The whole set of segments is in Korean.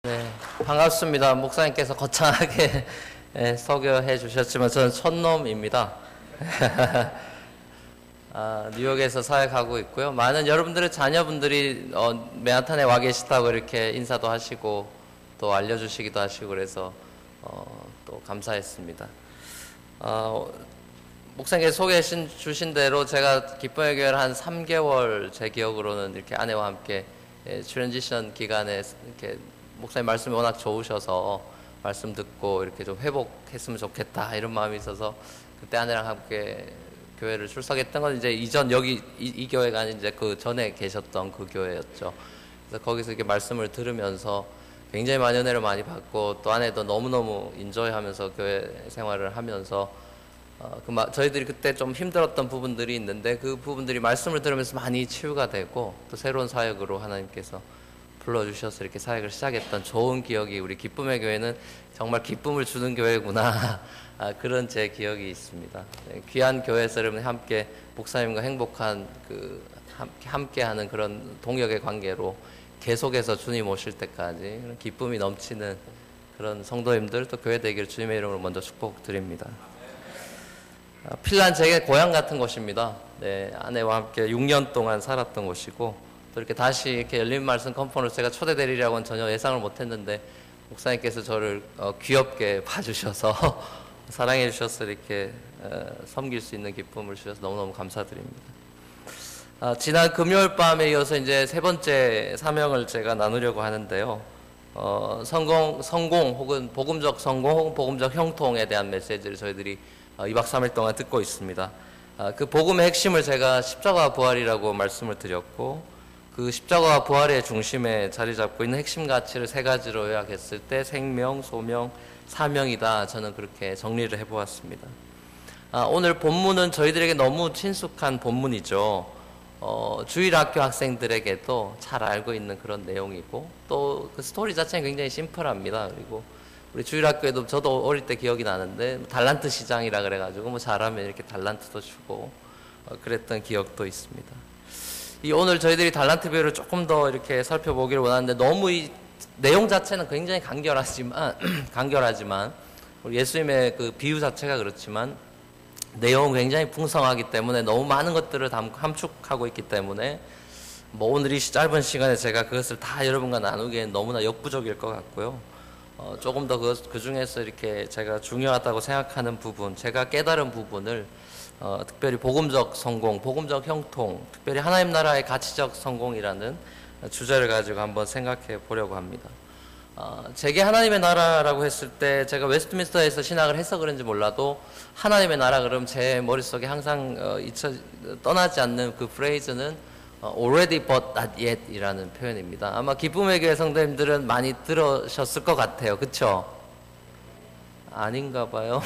네, 반갑습니다. 목사님께서 거창하게 소개해 주셨지만 저는 촌놈입니다. 뉴욕에서 사역하고 있고요. 많은 여러분들의 자녀분들이 맨하탄에 와 계시다고 이렇게 인사도 하시고 또 알려주시기도 하시고 그래서 또 감사했습니다. 목사님께서 소개해 주신 대로 제가 기쁨의 교회를 한 3개월 제 기억으로는 이렇게 아내와 함께 트랜지션 기간에 이렇게 목사님 말씀이 워낙 좋으셔서 말씀 듣고 이렇게 좀 회복했으면 좋겠다 이런 마음이 있어서 그때 아내랑 함께 교회를 출석했던 건 이제 이전 여기 이 교회가 아닌 이제 그 전에 계셨던 그 교회였죠. 그래서 거기서 이렇게 말씀을 들으면서 굉장히 많은 은혜를 많이 받고 또 아내도 너무너무 인조이하면서 교회 생활을 하면서 저희들이 그때 좀 힘들었던 부분들이 있는데 그 부분들이 말씀을 들으면서 많이 치유가 되고 또 새로운 사역으로 하나님께서 불러주셔서 이렇게 사역을 시작했던 좋은 기억이 우리 기쁨의 교회는 정말 기쁨을 주는 교회구나 그런 제 기억이 있습니다. 네, 귀한 교회에서 여러분 함께 목사님과 행복한 함께하는 그런 동역의 관계로 계속해서 주님 오실 때까지 기쁨이 넘치는 그런 성도님들 또 교회 되기를 주님의 이름으로 먼저 축복드립니다. 핀란드 제 고향 같은 곳입니다. 네, 아내와 함께 6년 동안 살았던 곳이고 또 이렇게 다시 이렇게 열린 말씀 컨퍼런스 제가 초대되리라고는 전혀 예상을 못했는데 목사님께서 저를 귀엽게 봐주셔서 사랑해 주셔서 이렇게 섬길 수 있는 기쁨을 주셔서 너무너무 감사드립니다. 지난 금요일 밤에 이어서 이제 세 번째 사명을 제가 나누려고 하는데요. 성공 혹은 복음적 성공 혹은 복음적 형통에 대한 메시지를 저희들이 2박 3일 동안 듣고 있습니다. 그 복음의 핵심을 제가 십자가 부활이라고 말씀을 드렸고 그 십자가와 부활의 중심에 자리 잡고 있는 핵심 가치를 세 가지로 요약했을 때 생명, 소명, 사명이다. 저는 그렇게 정리를 해보았습니다. 오늘 본문은 저희들에게 너무 친숙한 본문이죠. 주일학교 학생들에게도 잘 알고 있는 그런 내용이고 또 그 스토리 자체는 굉장히 심플합니다. 그리고 우리 주일학교에도 저도 어릴 때 기억이 나는데 달란트 시장이라 그래가지고 뭐 잘하면 이렇게 달란트도 주고 그랬던 기억도 있습니다. 오늘 저희들이 달란트 비유를 조금 더 이렇게 살펴보기를 원하는데 너무 이 내용 자체는 굉장히 간결하지만 우리 예수님의 그 비유 자체가 그렇지만 내용은 굉장히 풍성하기 때문에 너무 많은 것들을 함축하고 있기 때문에 뭐 오늘 이 짧은 시간에 제가 그것을 다 여러분과 나누기엔 너무나 역부족일 것 같고요. 조금 더 그 중에서 이렇게 제가 중요하다고 생각하는 부분, 제가 깨달은 부분을 특별히 복음적 성공, 복음적 형통, 특별히 하나님 나라의 가치적 성공이라는 주제를 가지고 한번 생각해 보려고 합니다. 제게 하나님의 나라라고 했을 때 제가 웨스트민스터에서 신학을 해서 그런지 몰라도 하나님의 나라 그러면 제 머릿속에 항상 떠나지 않는 그 프레이즈는 already but not yet 이라는 표현입니다. 아마 기쁨의 교회 성도님들은 많이 들으셨을 것 같아요. 그쵸? 아닌가 봐요.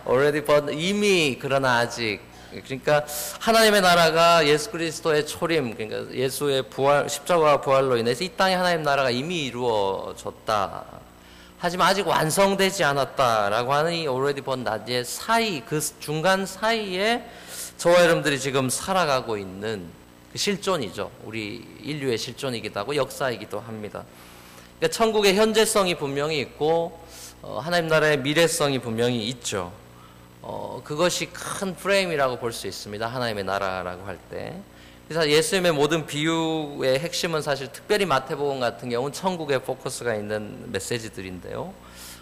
already but 이미 그러나 아직. 그러니까 하나님의 나라가 예수 그리스도의 초림, 그러니까 예수의 부활, 십자가와 부활로 인해서 이 땅에 하나님 나라가 이미 이루어졌다. 하지만 아직 완성되지 않았다라고 하는 이 already but not yet 사이, 그 중간 사이에 저와 여러분들이 지금 살아가고 있는 그 실존이죠. 우리 인류의 실존이기도 하고 역사이기도 합니다. 그러니까 천국의 현재성이 분명히 있고 하나님 나라의 미래성이 분명히 있죠. 그것이 큰 프레임이라고 볼 수 있습니다. 하나님의 나라라고 할 때. 그래서 예수님의 모든 비유의 핵심은 사실 특별히 마태복음 같은 경우는 천국에 포커스가 있는 메시지들인데요.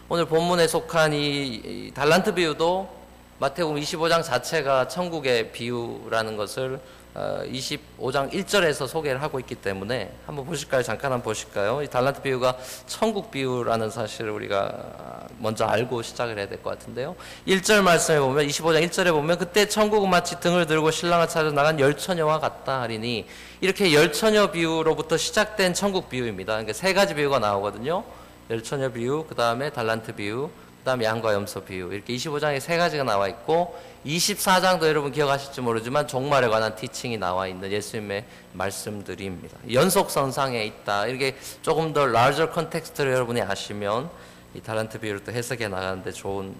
오늘 본문에 속한 이 달란트 비유도 마태복음 25장 자체가 천국의 비유라는 것을 25장 1절에서 소개를 하고 있기 때문에 한번 보실까요? 잠깐 한번 보실까요? 이 달란트 비유가 천국 비유라는 사실을 우리가 먼저 알고 시작을 해야 될 것 같은데요. 1절 말씀에 보면 25장 1절에 보면 그때 천국은 마치 등을 들고 신랑을 찾아 나간 열처녀와 같다 하리니 이렇게 열처녀 비유로부터 시작된 천국 비유입니다. 그러니까 세 가지 비유가 나오거든요. 열처녀 비유, 그 다음에 달란트 비유, 그 다음에 양과 염소 비유 이렇게 25장에 세 가지가 나와 있고 24장도 여러분 기억하실지 모르지만 종말에 관한 티칭이 나와 있는 예수님의 말씀들입니다. 연속선상에 있다. 이렇게 조금 더 larger context를 여러분이 아시면 이 달란트 비유를 또 해석해 나가는데 좋은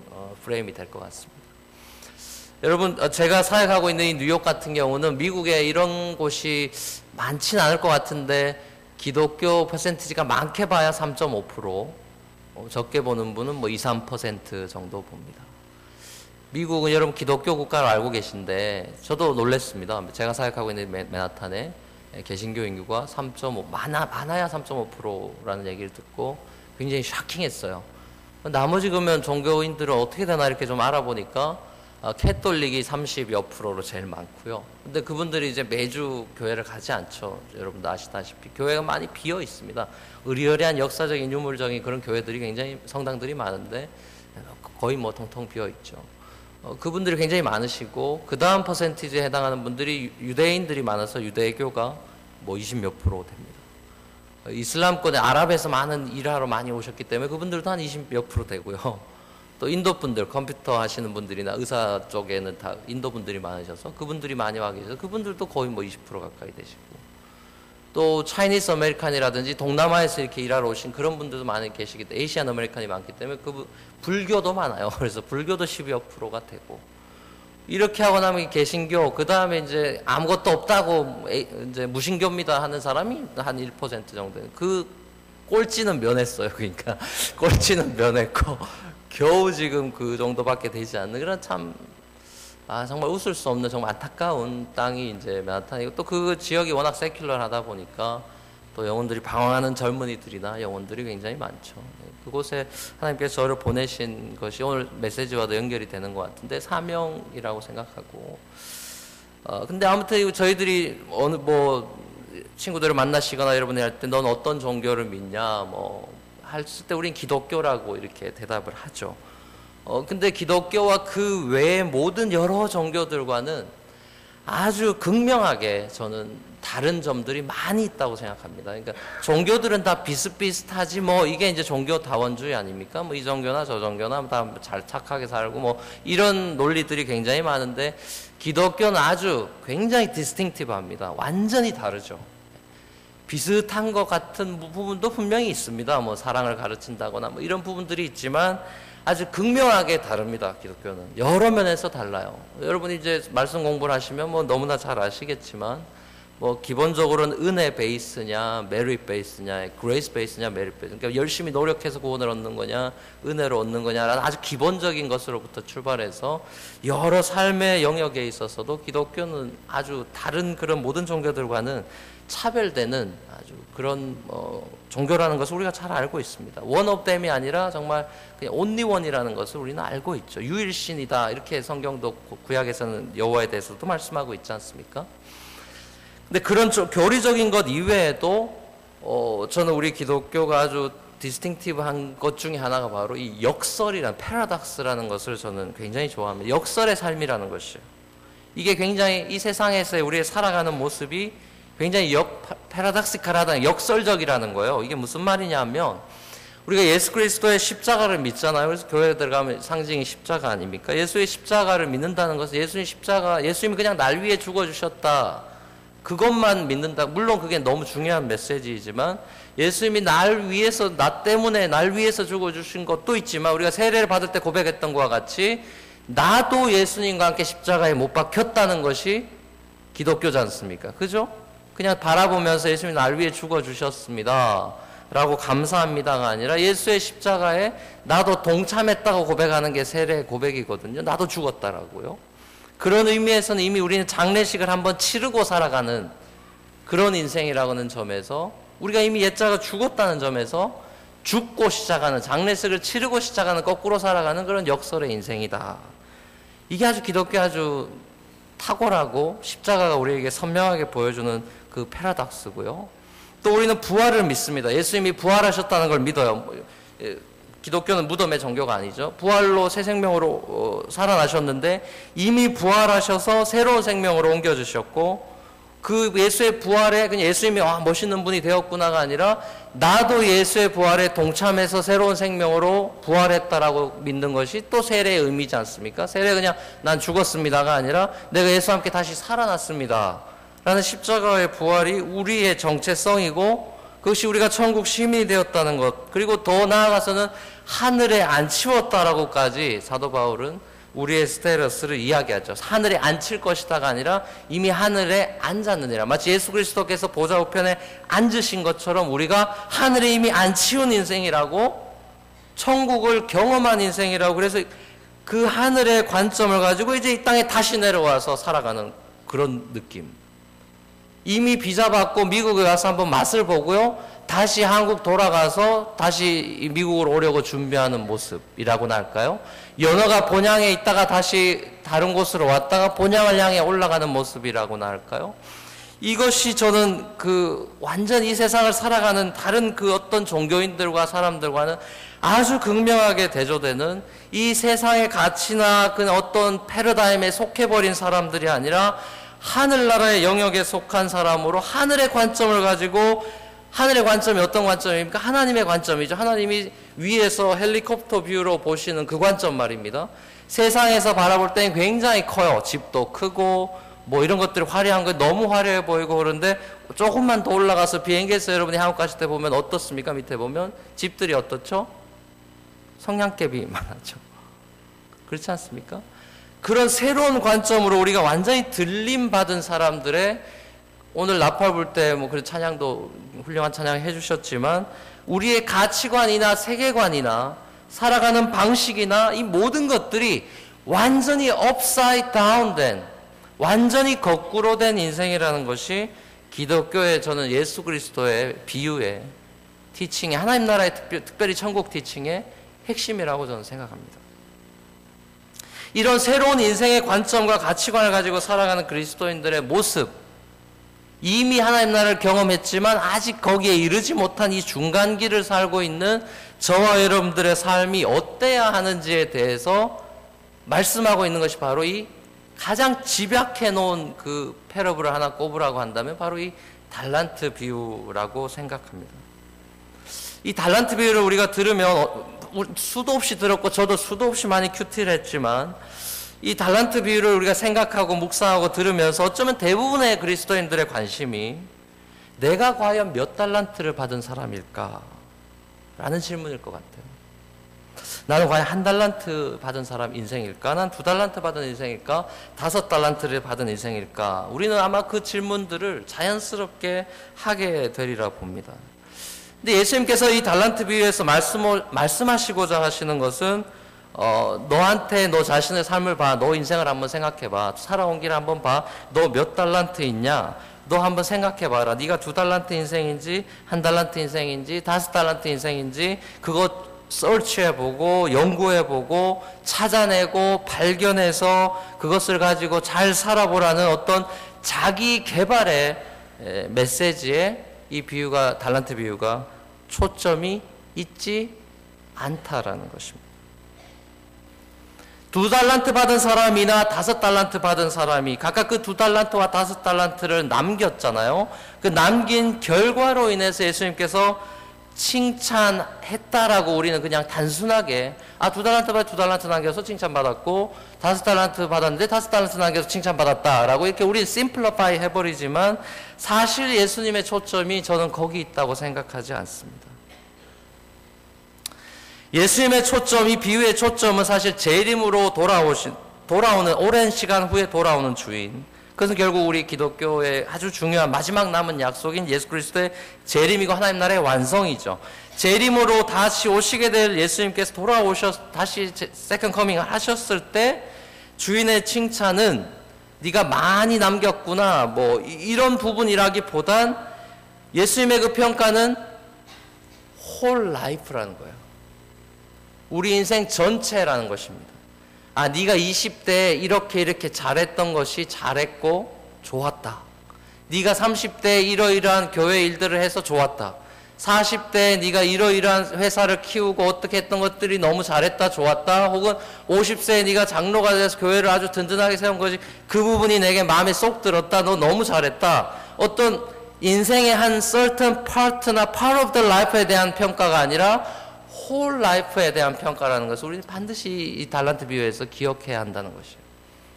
프레임이 될 것 같습니다. 여러분 제가 사역하고 있는 이 뉴욕 같은 경우는 미국에 이런 곳이 많지는 않을 것 같은데 기독교 퍼센티지가 많게 봐야 3.5%, 적게 보는 분은 뭐 2, 3% 정도 봅니다. 미국은 여러분 기독교 국가로 알고 계신데 저도 놀랐습니다. 제가 사역하고 있는 맨하탄에 개신교 인구가 3.5, 많아야 3.5%라는 얘기를 듣고 굉장히 샤킹했어요. 나머지 그러면 종교인들은 어떻게 되나 이렇게 좀 알아보니까 캐톨릭이 30여 %로 제일 많고요. 근데 그분들이 이제 매주 교회를 가지 않죠. 여러분도 아시다시피 교회가 많이 비어 있습니다. 의리의리한 역사적인 유물적인 그런 교회들이 굉장히 성당들이 많은데 거의 뭐 통통 비어 있죠. 그분들이 굉장히 많으시고 그 다음 퍼센티지에 해당하는 분들이 유대인들이 많아서 유대교가 뭐 20몇 % 됩니다. 이슬람권의 아랍에서 많은 일하러 많이 오셨기 때문에 그분들도 한 20몇 % 되고요. 또 인도 분들, 컴퓨터 하시는 분들이나 의사 쪽에는 다 인도 분들이 많으셔서 그분들이 많이 와 계셔서 그분들도 거의 뭐 20% 가까이 되시고, 또 차이니스 아메리칸이라든지 동남아에서 이렇게 일하러 오신 그런 분들도 많이 계시기 때문에 에이시안 아메리칸이 많기 때문에 불교도 많아요. 그래서 불교도 10여 %가 되고, 이렇게 하고 나면 개신교, 그 다음에 이제 아무것도 없다고 이제 무신교입니다 하는 사람이 한 1% 정도. 그 꼴찌는 면했어요. 그러니까 꼴찌는 면했고 겨우 지금 그 정도밖에 되지 않는 그런 참 정말 웃을 수 없는 정말 안타까운 땅이 이제 맨하탄이고, 또 그 지역이 워낙 세큘러하다 보니까 또 영혼들이 방황하는 젊은이들이나 영혼들이 굉장히 많죠. 그곳에 하나님께서 저를 보내신 것이 오늘 메시지와도 연결이 되는 것 같은데 사명이라고 생각하고, 근데 아무튼 저희들이 어느 친구들을 만나시거나 여러분이 할 때 넌 어떤 종교를 믿냐 했을 때 우린 기독교라고 이렇게 대답을 하죠. 근데 기독교와 그 외의 모든 여러 종교들과는 아주 극명하게 저는 다른 점들이 많이 있다고 생각합니다. 그러니까 종교들은 다 비슷비슷하지 이게 이제 종교 다원주의 아닙니까? 이 종교나 저 종교나 다 잘 착하게 살고 이런 논리들이 굉장히 많은데 기독교는 아주 굉장히 디스팅티브합니다. 완전히 다르죠. 비슷한 것 같은 부분도 분명히 있습니다. 사랑을 가르친다거나 이런 부분들이 있지만 아주 극명하게 다릅니다. 기독교는 여러 면에서 달라요. 여러분이 이제 말씀 공부를 하시면 너무나 잘 아시겠지만 기본적으로는 은혜 베이스냐 메릿 베이스냐 그레이스 베이스냐 메릿 베이스, 그러니까 열심히 노력해서 구원을 얻는 거냐 은혜로 얻는 거냐라는 아주 기본적인 것으로부터 출발해서 여러 삶의 영역에 있어서도 기독교는 아주 다른 그런 모든 종교들과는 차별되는 아주 그런 종교라는 것을 우리가 잘 알고 있습니다. one of them이 아니라 정말 그냥 only one이라는 것을 우리는 알고 있죠. 유일신이다 이렇게 성경도 구약에서는 여호와에 대해서도 말씀하고 있지 않습니까? 근데 그런 교리적인 것 이외에도 저는 우리 기독교가 아주 디스팅티브한 것 중에 하나가 바로 이 역설이라는 패러닥스라는 것을 저는 굉장히 좋아합니다. 역설의 삶이라는 것이에요. 이게 굉장히 이 세상에서의 우리의 살아가는 모습이 굉장히 패러닥시칼하다는 역설적이라는 거예요. 이게 무슨 말이냐 하면 우리가 예수 그리스도의 십자가를 믿잖아요. 그래서 교회에 들어가면 상징이 십자가 아닙니까? 예수의 십자가를 믿는다는 것은 예수님이 그냥 날 위해 죽어주셨다, 그것만 믿는다. 물론 그게 너무 중요한 메시지이지만 예수님이 나 때문에 날 위해서 죽어주신 것도 있지만 우리가 세례를 받을 때 고백했던 것과 같이 나도 예수님과 함께 십자가에 못 박혔다는 것이 기독교지 않습니까? 그죠? 그냥 바라보면서 예수님이 날 위해 죽어주셨습니다 라고 감사합니다가 아니라 예수의 십자가에 나도 동참했다고 고백하는 게 세례 고백이거든요. 나도 죽었다라고요. 그런 의미에서는 이미 우리는 장례식을 한번 치르고 살아가는 그런 인생이라는 점에서 우리가 이미 옛자가 죽었다는 점에서 죽고 시작하는, 장례식을 치르고 시작하는, 거꾸로 살아가는 그런 역설의 인생이다. 이게 아주 기독교 아주 탁월하고 십자가가 우리에게 선명하게 보여주는 그 패러닥스고요. 또 우리는 부활을 믿습니다. 예수님이 부활하셨다는 걸 믿어요. 기독교는 무덤의 종교가 아니죠. 부활로 새 생명으로 살아나셨는데 이미 부활하셔서 새로운 생명으로 옮겨주셨고, 그 예수의 부활에 그냥 예수님이 멋있는 분이 되었구나가 아니라 나도 예수의 부활에 동참해서 새로운 생명으로 부활했다라고 믿는 것이 또 세례의 의미지 않습니까? 세례 그냥 난 죽었습니다가 아니라 내가 예수와 함께 다시 살아났습니다 라는 십자가의 부활이 우리의 정체성이고 그것이 우리가 천국 시민이 되었다는 것, 그리고 더 나아가서는 하늘에 안 치웠다라고까지 사도 바울은 우리의 스테레스를 이야기하죠. 하늘에 앉힐 것이다가 아니라 이미 하늘에 앉았느니라. 마치 예수 그리스도께서 보좌 우편에 앉으신 것처럼 우리가 하늘에 이미 앉히운 인생이라고, 천국을 경험한 인생이라고, 그래서 그 하늘의 관점을 가지고 이제 이 땅에 다시 내려와서 살아가는 그런 느낌. 이미 비자 받고 미국에 가서 한번 맛을 보고요, 다시 한국 돌아가서 다시 미국으로 오려고 준비하는 모습이라고나 할까요? 연어가 본향에 있다가 다시 다른 곳으로 왔다가 본향을 향해 올라가는 모습이라고나 할까요? 이것이 저는 완전 이 세상을 살아가는 다른 어떤 종교인들과 사람들과는 아주 극명하게 대조되는, 이 세상의 가치나 어떤 패러다임에 속해버린 사람들이 아니라 하늘나라의 영역에 속한 사람으로 하늘의 관점을 가지고, 하늘의 관점이 어떤 관점입니까? 하나님의 관점이죠. 하나님이 위에서 헬리콥터 뷰로 보시는 그 관점 말입니다. 세상에서 바라볼 때는 굉장히 커요. 집도 크고 뭐 이런 것들이 화려한 거 너무 화려해 보이고, 그런데 조금만 더 올라가서 비행기에서 여러분이 한국 가실 때 보면 어떻습니까? 밑에 보면 집들이 어떻죠? 성냥개비 많았죠. 그렇지 않습니까? 그런 새로운 관점으로 우리가 완전히 들림받은 사람들의, 오늘 나팔 불 때 그런 찬양도 훌륭한 찬양 해주셨지만, 우리의 가치관이나 세계관이나 살아가는 방식이나 이 모든 것들이 완전히 upside down 된, 완전히 거꾸로 된 인생이라는 것이 기독교의, 저는 예수 그리스도의 비유의 티칭의, 하나님 나라의 특별히 천국 티칭의 핵심이라고 저는 생각합니다. 이런 새로운 인생의 관점과 가치관을 가지고 살아가는 그리스도인들의 모습, 이미 하나님 나라를 경험했지만 아직 거기에 이르지 못한 이 중간길을 살고 있는 저와 여러분들의 삶이 어때야 하는지에 대해서 말씀하고 있는 것이 바로 이 가장 집약해 놓은 그 패러블을 하나 꼽으라고 한다면 바로 이 달란트 비유라고 생각합니다. 이 달란트 비유를 우리가 들으면 수도 없이 들었고, 저도 수도 없이 많이 큐티를 했지만, 이 달란트 비유를 우리가 생각하고 묵상하고 들으면서 어쩌면 대부분의 그리스도인들의 관심이 내가 과연 몇 달란트를 받은 사람일까? 라는 질문일 것 같아요. 나는 과연 1달란트 받은 사람 인생일까? 난 2달란트 받은 인생일까? 5달란트를 받은 인생일까? 우리는 아마 그 질문들을 자연스럽게 하게 되리라 봅니다. 근데 예수님께서 이 달란트 비유에서 말씀하시고자 하시는 것은, 너한테 너 자신의 삶을 봐. 너 인생을 한번 생각해 봐. 살아온 길을 한번 봐. 너 몇 달란트 있냐? 너 한번 생각해 봐라. 네가 2달란트 인생인지 1달란트 인생인지 5달란트 인생인지 그거 서치해 보고 연구해 보고 찾아내고 발견해서 그것을 가지고 잘 살아보라는 어떤 자기 개발의 메시지에 이 비유가, 달란트 비유가 초점이 있지 않다라는 것입니다. 2달란트 받은 사람이나 5달란트 받은 사람이 각각 그 2달란트와 5달란트를 남겼잖아요. 그 남긴 결과로 인해서 예수님께서 칭찬했다라고 우리는 그냥 단순하게 2달란트 받아 2달란트 남겨서 칭찬받았고 5달란트 받았는데 5달란트 남겨서 칭찬받았다라고 이렇게 우리는 심플리파이 해버리지만, 사실 예수님의 초점이 저는 거기 있다고 생각하지 않습니다. 예수님의 초점, 이 비유의 초점은 사실 재림으로 돌아오는 오랜 시간 후에 돌아오는 주인, 그것은 결국 우리 기독교의 아주 중요한 마지막 남은 약속인 예수 그리스도의 재림이고 하나님 나라의 완성이죠. 재림으로 다시 오시게 될 예수님께서 다시 세컨 커밍을 하셨을 때 주인의 칭찬은 네가 많이 남겼구나 뭐 이런 부분이라기보단 예수님의 그 평가는 whole life라는 거예요. 우리 인생 전체라는 것입니다. 네가 20대에 이렇게 잘했던 것이 잘했고 좋았다. 네가 30대에 이러이러한 교회 일들을 해서 좋았다. 40대에 네가 이러이러한 회사를 키우고 어떻게 했던 것들이 너무 잘했다, 좋았다. 혹은 50세에 네가 장로가 돼서 교회를 아주 든든하게 세운 것이 그 부분이 내게 마음에 쏙 들었다. 너 너무 잘했다. 어떤 인생의 한 certain part나 part of the life에 대한 평가가 아니라 whole life에 대한 평가라는 것을 우리는 반드시 이 달란트 비유에서 기억해야 한다는 것이에요.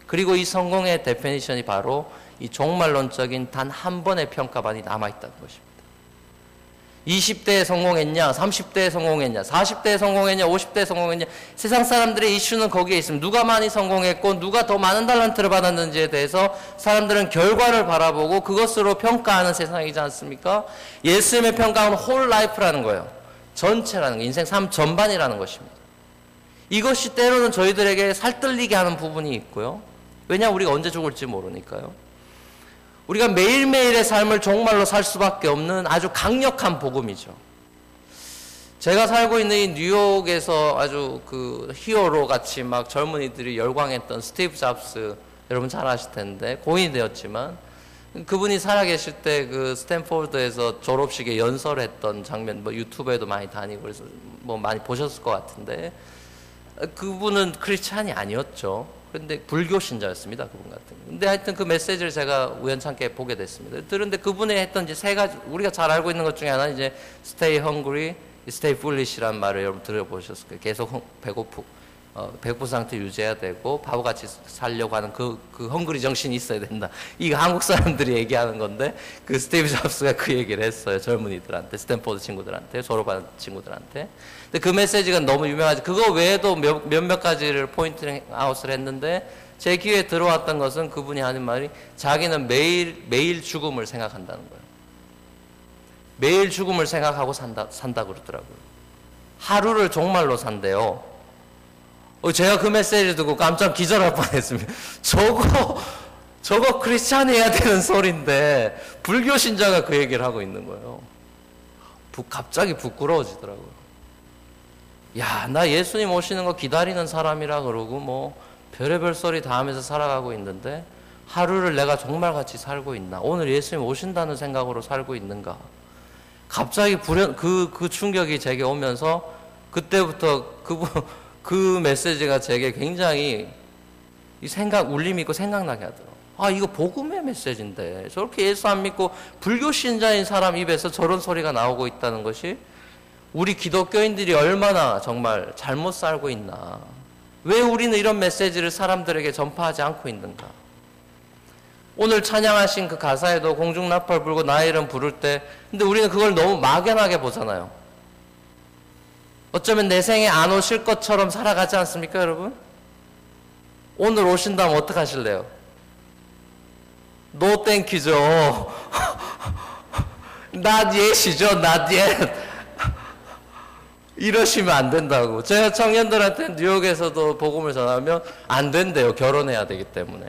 그리고 이 성공의 데피니션이 바로 이 종말론적인 단 한 번의 평가만이 남아있다는 것입니다. 20대에 성공했냐, 30대에 성공했냐, 40대에 성공했냐, 50대에 성공했냐. 세상 사람들의 이슈는 거기에 있습니다. 누가 많이 성공했고 누가 더 많은 달란트를 받았는지에 대해서 사람들은 결과를 바라보고 그것으로 평가하는 세상이지 않습니까? 예수님의 평가는 홀 라이프라는 거예요. 전체라는 거, 인생 삶 전반이라는 것입니다. 이것이 때로는 저희들에게 살뜰리게 하는 부분이 있고요. 왜냐, 우리가 언제 죽을지 모르니까요. 우리가 매일매일의 삶을 정말로 살 수밖에 없는 아주 강력한 복음이죠. 제가 살고 있는 이 뉴욕에서 아주 그 히어로 같이 막 젊은이들이 열광했던 스티브 잡스, 여러분 잘 아실 텐데 고인이 되었지만 그분이 살아계실 때 그 스탠포드에서 졸업식에 연설했던 장면 뭐 유튜브에도 많이 다니고 그래서 뭐 많이 보셨을 것 같은데, 그분은 크리스찬이 아니었죠. 그런데 불교 신자였습니다, 그분 같은 경우. 근데 하여튼 그 메시지를 제가 우연찮게 보게 됐습니다. 그런데 그분이 했던 이제 세 가지, 우리가 잘 알고 있는 것 중에 하나는 이제 stay hungry, stay foolish라는 말을 여러분 들어보셨을 거예요. 계속 배고픈 상태 유지해야 되고 바보같이 살려고 하는 그 헝그리 정신이 있어야 된다. 이거 한국 사람들이 얘기하는 건데 그 스티브 잡스가 그 얘기를 했어요. 젊은이들한테, 스탠포드 친구들한테, 졸업한 친구들한테. 근데 그 메시지가 너무 유명하지. 그거 외에도 몇몇 가지를 포인트 아웃을 했는데 제 귀에 들어왔던 것은 그분이 하는 말이 자기는 매일 죽음을 생각한다는 거예요. 매일 죽음을 생각하고 산다 그러더라고요. 하루를 정말로 산대요. 제가 그 메시지를 듣고 깜짝 기절할 뻔했습니다. 저거 크리스찬이 해야 되는 소리인데 불교 신자가 그 얘기를 하고 있는 거예요. 갑자기 부끄러워지더라고요. 야, 나 예수님 오시는 거 기다리는 사람이라 그러고 뭐 별의별 소리 다 하면서 살아가고 있는데 하루를 내가 정말 같이 살고 있나? 오늘 예수님 오신다는 생각으로 살고 있는가? 갑자기 그 충격이 제게 오면서 그때부터 그 메시지가 제게 굉장히 울림이 있고 생각나게 하더라고요. 아, 이거 복음의 메시지인데 저렇게 예수 안 믿고 불교 신자인 사람 입에서 저런 소리가 나오고 있다는 것이 우리 기독교인들이 얼마나 정말 잘못 살고 있나. 왜 우리는 이런 메시지를 사람들에게 전파하지 않고 있는가. 오늘 찬양하신 그 가사에도 공중나팔 불고 나의 이름 부를 때, 근데 우리는 그걸 너무 막연하게 보잖아요. 어쩌면 내 생에 안 오실 것처럼 살아가지 않습니까, 여러분? 오늘 오신다면 어떡하실래요? 노 땡큐죠. not yet이죠, not yet. 이러시면 안 된다고. 제가 청년들한테 뉴욕에서도 복음을 전하면 안 된대요. 결혼해야 되기 때문에.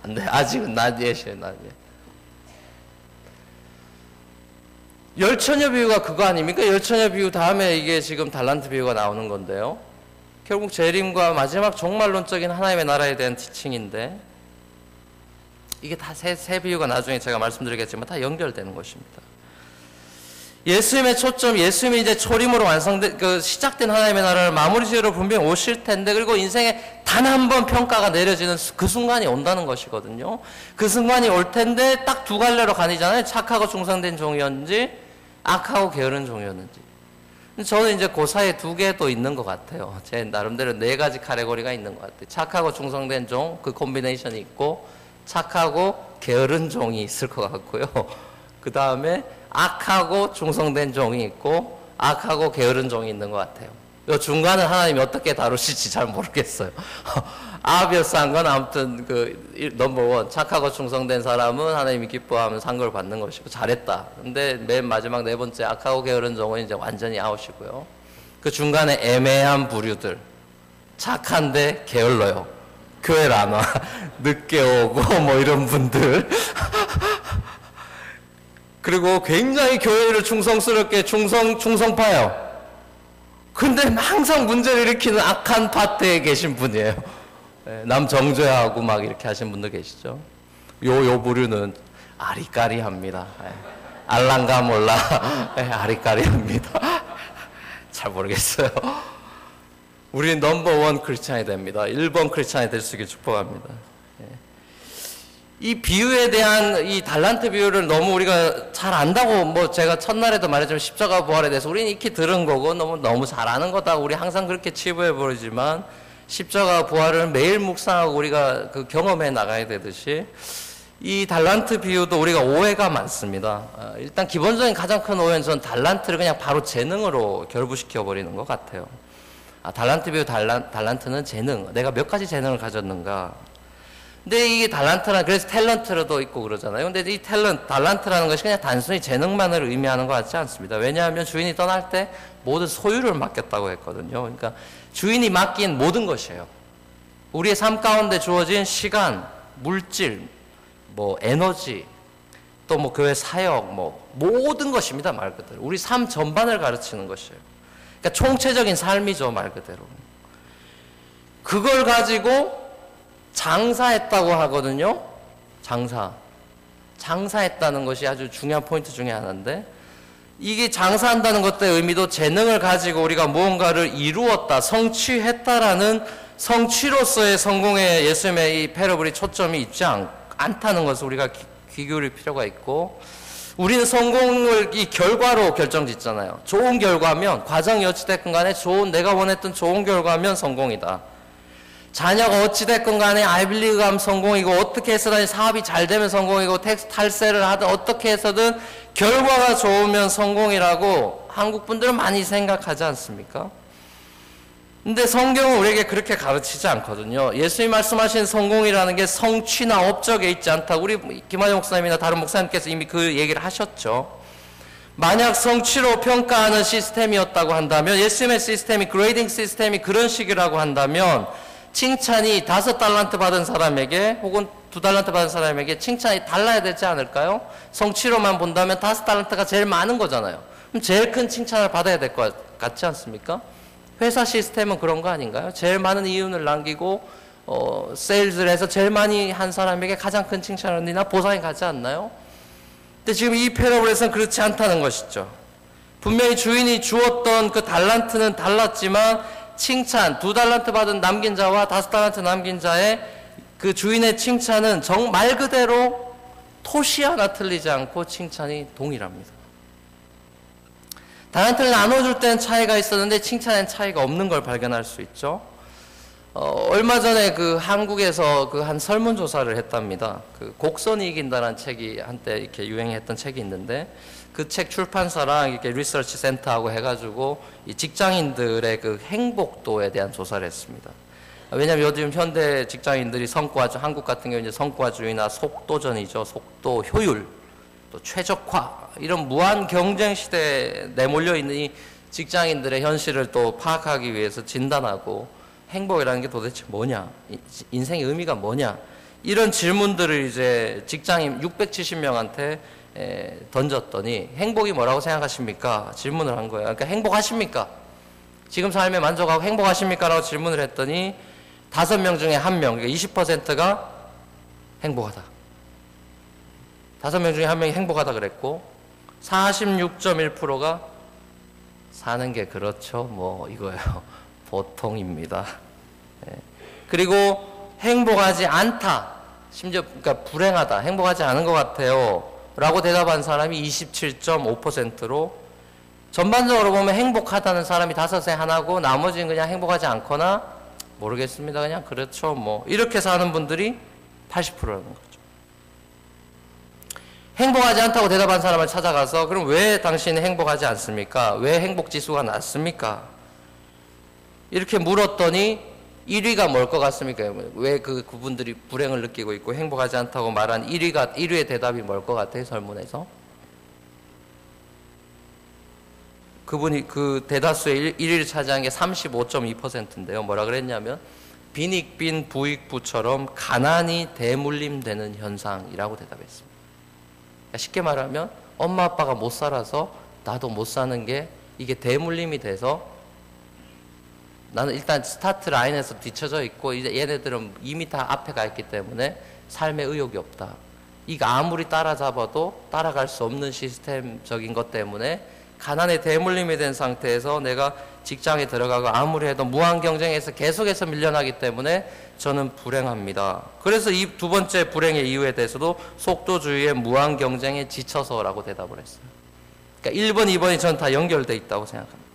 안 돼. 아직은 not yet이에요, not yet. 열처녀 비유가 그거 아닙니까? 열처녀 비유 다음에 이게 지금 달란트 비유가 나오는 건데요. 결국 재림과 마지막 종말론적인 하나님의 나라에 대한 티칭인데 이게 다 세 비유가 나중에 제가 말씀드리겠지만 다 연결되는 것입니다. 예수님의 초점, 예수님이 이제 초림으로 시작된 하나님의 나라를 마무리 지으러 분명히 오실 텐데, 그리고 인생에 단 한 번 평가가 내려지는 그 순간이 온다는 것이거든요. 그 순간이 올 텐데 딱 두 갈래로 가니잖아요. 착하고 충성된 종이었는지 악하고 게으른 종이었는지. 저는 이제 그 사이에 두 개도 있는 것 같아요. 제 나름대로 네 가지 카테고리가 있는 것 같아요. 착하고 충성된 종, 그 콤비네이션이 있고 착하고 게으른 종이 있을 것 같고요. 그 다음에 악하고 충성된 종이 있고 악하고 게으른 종이 있는 것 같아요. 이 중간은 하나님이 어떻게 다루실지 잘 모르겠어요. 아비어스한 건 아무튼 넘버원, 착하고 충성된 사람은 하나님이 기뻐하면 상급을 받는 것이고 잘했다. 근데 맨 마지막 네 번째 악하고 게으른 종은 이제 완전히 아웃이고요. 그 중간에 애매한 부류들, 착한데 게을러요. 교회를 안 와. 늦게 오고 뭐 이런 분들. 그리고 굉장히 교회를 충성스럽게 충성파예요. 근데 항상 문제를 일으키는 악한 파트에 계신 분이에요. 남 정죄하고 막 이렇게 하신 분들 계시죠. 요 부류는 아리까리합니다. 알랑가 몰라. 아리까리합니다. 잘 모르겠어요. 우리는 넘버원 크리스찬이 됩니다. 1번 크리스찬이 될 수 있게 축복합니다. 이 비유에 대한 이 달란트 비유를 너무 우리가 잘 안다고, 뭐 제가 첫날에도 말했지만 십자가 부활에 대해서 우리는 익히 들은 거고 너무 잘 아는 거다. 우리 항상 그렇게 치부해 버리지만 십자가 부활을 매일 묵상하고 우리가 그 경험해 나가야 되듯이 이 달란트 비유도 우리가 오해가 많습니다. 일단 기본적인 가장 큰 오해는 전 달란트를 그냥 바로 재능으로 결부시켜 버리는 것 같아요. 달란트 비유 달란트는 재능, 내가 몇 가지 재능을 가졌는가. 근데 이게 달란트란, 그래서 탤런트로도 있고 그러잖아요. 근데 이 달란트라는 것이 그냥 단순히 재능만을 의미하는 것 같지 않습니다. 왜냐하면 주인이 떠날 때 모든 소유를 맡겼다고 했거든요. 그러니까 주인이 맡긴 모든 것이에요. 우리의 삶 가운데 주어진 시간, 물질, 뭐 에너지, 또 뭐 교회 사역, 뭐 모든 것입니다. 말 그대로 우리 삶 전반을 가르치는 것이에요. 그러니까 총체적인 삶이죠. 말 그대로 그걸 가지고 장사했다고 하거든요. 장사했다는 것이 아주 중요한 포인트 중에 하나인데, 이게 장사한다는 것의 의미도 재능을 가지고 우리가 무언가를 이루었다, 성취했다라는 성취로서의 성공에 예수님의 이 패러블이 초점이 있지 않다는 것을 우리가 귀 기울일 필요가 있고, 우리는 성공을 이 결과로 결정짓잖아요. 좋은 결과면, 과정이 어찌됐건 간에 내가 원했던 좋은 결과면 성공이다. 자녀가 어찌됐건 간에 아이빌리그 가면 성공이고, 어떻게 해서든 사업이 잘 되면 성공이고, 텍스 탈세를 하든 어떻게 해서든 결과가 좋으면 성공이라고 한국 분들은 많이 생각하지 않습니까? 근데 성경은 우리에게 그렇게 가르치지 않거든요. 예수님이 말씀하신 성공이라는 게 성취나 업적에 있지 않다. 우리 김하정 목사님이나 다른 목사님께서 이미 그 얘기를 하셨죠. 만약 성취로 평가하는 시스템이었다고 한다면, 예수님의 시스템이, 그레이딩 시스템이 그런 식이라고 한다면, 칭찬이 5달란트 받은 사람에게 혹은 2달란트 받은 사람에게 칭찬이 달라야 되지 않을까요? 성취로만 본다면 5달란트가 제일 많은 거잖아요. 그럼 제일 큰 칭찬을 받아야 될 것 같지 않습니까? 회사 시스템은 그런 거 아닌가요? 제일 많은 이윤을 남기고 세일즈를 해서 제일 많이 한 사람에게 가장 큰 칭찬이나 보상이 가지 않나요? 근데 지금 이 패러블에서는 그렇지 않다는 것이죠. 분명히 주인이 주었던 그 달란트는 달랐지만, 칭찬, 2달란트 받은 남긴 자와 5달란트 남긴 자의 그 주인의 칭찬은 말 그대로 토시 하나 틀리지 않고 칭찬이 동일합니다. 달란트를 나눠줄 때는 차이가 있었는데 칭찬엔 차이가 없는 걸 발견할 수 있죠. 얼마 전에 그 한국에서 그 한 설문조사를 했답니다. 그 곡선이 이긴다라는 책이 한때 이렇게 유행했던 책이 있는데, 그 책 출판사랑 이렇게 리서치 센터하고 해가지고 이 직장인들의 그 행복도에 대한 조사를 했습니다. 왜냐하면 요즘 현대 직장인들이 한국 같은 경우 이제 성과주의나 속도전이죠. 속도, 효율, 또 최적화, 이런 무한 경쟁 시대에 내몰려 있는 이 직장인들의 현실을 또 파악하기 위해서 진단하고, 행복이라는 게 도대체 뭐냐, 인생의 의미가 뭐냐, 이런 질문들을 이제 직장인 670명한테 던졌더니, 행복이 뭐라고 생각하십니까? 질문을 한 거예요. 그러니까 행복하십니까? 지금 삶에 만족하고 행복하십니까? 라고 질문을 했더니 5명 중에 1명, 그러니까 20%가 행복하다. 5명 중에 1명이 행복하다 그랬고, 46.1%가 사는 게 그렇죠, 뭐 이거예요. 보통입니다. 그리고 행복하지 않다, 심지어 그러니까 불행하다, 행복하지 않은 것 같아요 라고 대답한 사람이 27.5%로, 전반적으로 보면 행복하다는 사람이 5에 하나고, 나머지는 그냥 행복하지 않거나 모르겠습니다, 그냥 그렇죠 뭐 이렇게 사는 분들이 80%라는 거죠. 행복하지 않다고 대답한 사람을 찾아가서, 그럼 왜 당신은 행복하지 않습니까? 왜 행복지수가 낮습니까? 이렇게 물었더니 1위가 뭘 것 같습니까? 왜 그분들이 불행을 느끼고 있고 행복하지 않다고 말한 1위의 대답이 뭘 것 같아요? 설문에서 그분이 그 대다수의 1위를 차지한 게 35.2%인데요. 뭐라 그랬냐면, 빈익빈 부익부처럼 가난이 대물림되는 현상이라고 대답했습니다. 그러니까 쉽게 말하면 엄마 아빠가 못 살아서 나도 못 사는 게 이게 대물림이 돼서, 나는 일단 스타트 라인에서 뒤쳐져 있고 이제 얘네들은 이미 다 앞에 가 있기 때문에 삶에 의욕이 없다. 이거 아무리 따라잡아도 따라갈 수 없는 시스템적인 것 때문에 가난에 대물림이 된 상태에서 내가 직장에 들어가고 아무리 해도 무한 경쟁에서 계속해서 밀려나기 때문에 저는 불행합니다. 그래서 이 2번째 불행의 이유에 대해서도 속도주의의 무한 경쟁에 지쳐서라고 대답을 했어요. 그러니까 1번, 2번이 저는 다 연결되어 있다고 생각합니다.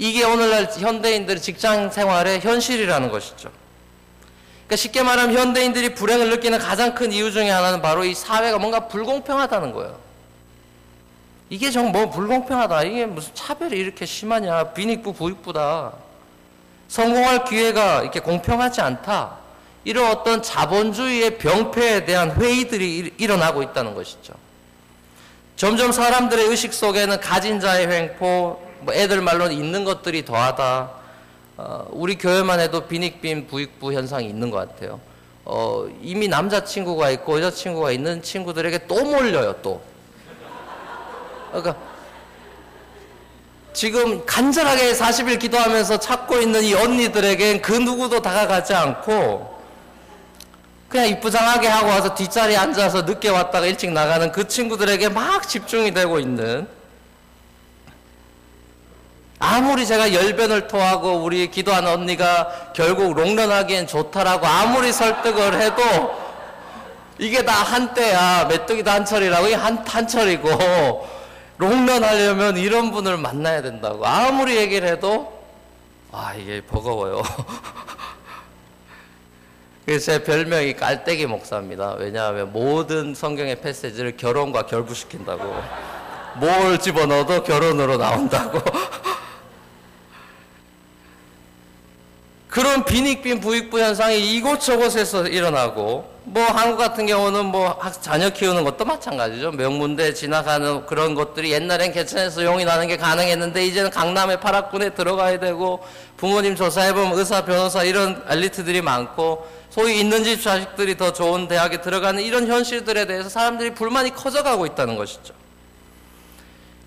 이게 오늘날 현대인들의 직장 생활의 현실이라는 것이죠. 그러니까 쉽게 말하면 현대인들이 불행을 느끼는 가장 큰 이유 중에 하나는 바로 이 사회가 뭔가 불공평하다는 거예요. 이게 정말 뭐 불공평하다. 이게 무슨 차별이 이렇게 심하냐. 빈익부 부익부다. 성공할 기회가 이렇게 공평하지 않다. 이런 어떤 자본주의의 병폐에 대한 회의들이 일어나고 있다는 것이죠. 점점 사람들의 의식 속에는 가진 자의 횡포, 뭐 애들 말로는 있는 것들이 더하다. 우리 교회만 해도 빈익빈 부익부 현상이 있는 것 같아요. 이미 남자친구가 있고 여자친구가 있는 친구들에게 또 몰려요, 또. 그러니까 지금 간절하게 40일 기도하면서 찾고 있는 이 언니들에겐 그 누구도 다가가지 않고 그냥 이쁘장하게 하고 와서 뒷자리에 앉아서 늦게 왔다가 일찍 나가는 그 친구들에게 막 집중이 되고 있는, 아무리 제가 열변을 토하고 우리 기도하는 언니가 결국 롱런하기엔 좋다라고 아무리 설득을 해도 이게 다 한때야, 메뚜기도 한철이라고, 이게 한철이고 롱런 하려면 이런 분을 만나야 된다고 아무리 얘기를 해도 이게 버거워요. 그래서 제 별명이 깔때기 목사입니다. 왜냐하면 모든 성경의 패시지를 결혼과 결부시킨다고. 뭘 집어넣어도 결혼으로 나온다고. 그런 빈익빈 부익부 현상이 이곳저곳에서 일어나고, 뭐 한국 같은 경우는 뭐 자녀 키우는 것도 마찬가지죠. 명문대 지나가는 그런 것들이 옛날엔 개천에서 용이 나는 게 가능했는데 이제는 강남의 파락군에 들어가야 되고, 부모님 조사해보면 의사, 변호사 이런 엘리트들이 많고, 소위 있는 집 자식들이 더 좋은 대학에 들어가는 이런 현실들에 대해서 사람들이 불만이 커져가고 있다는 것이죠.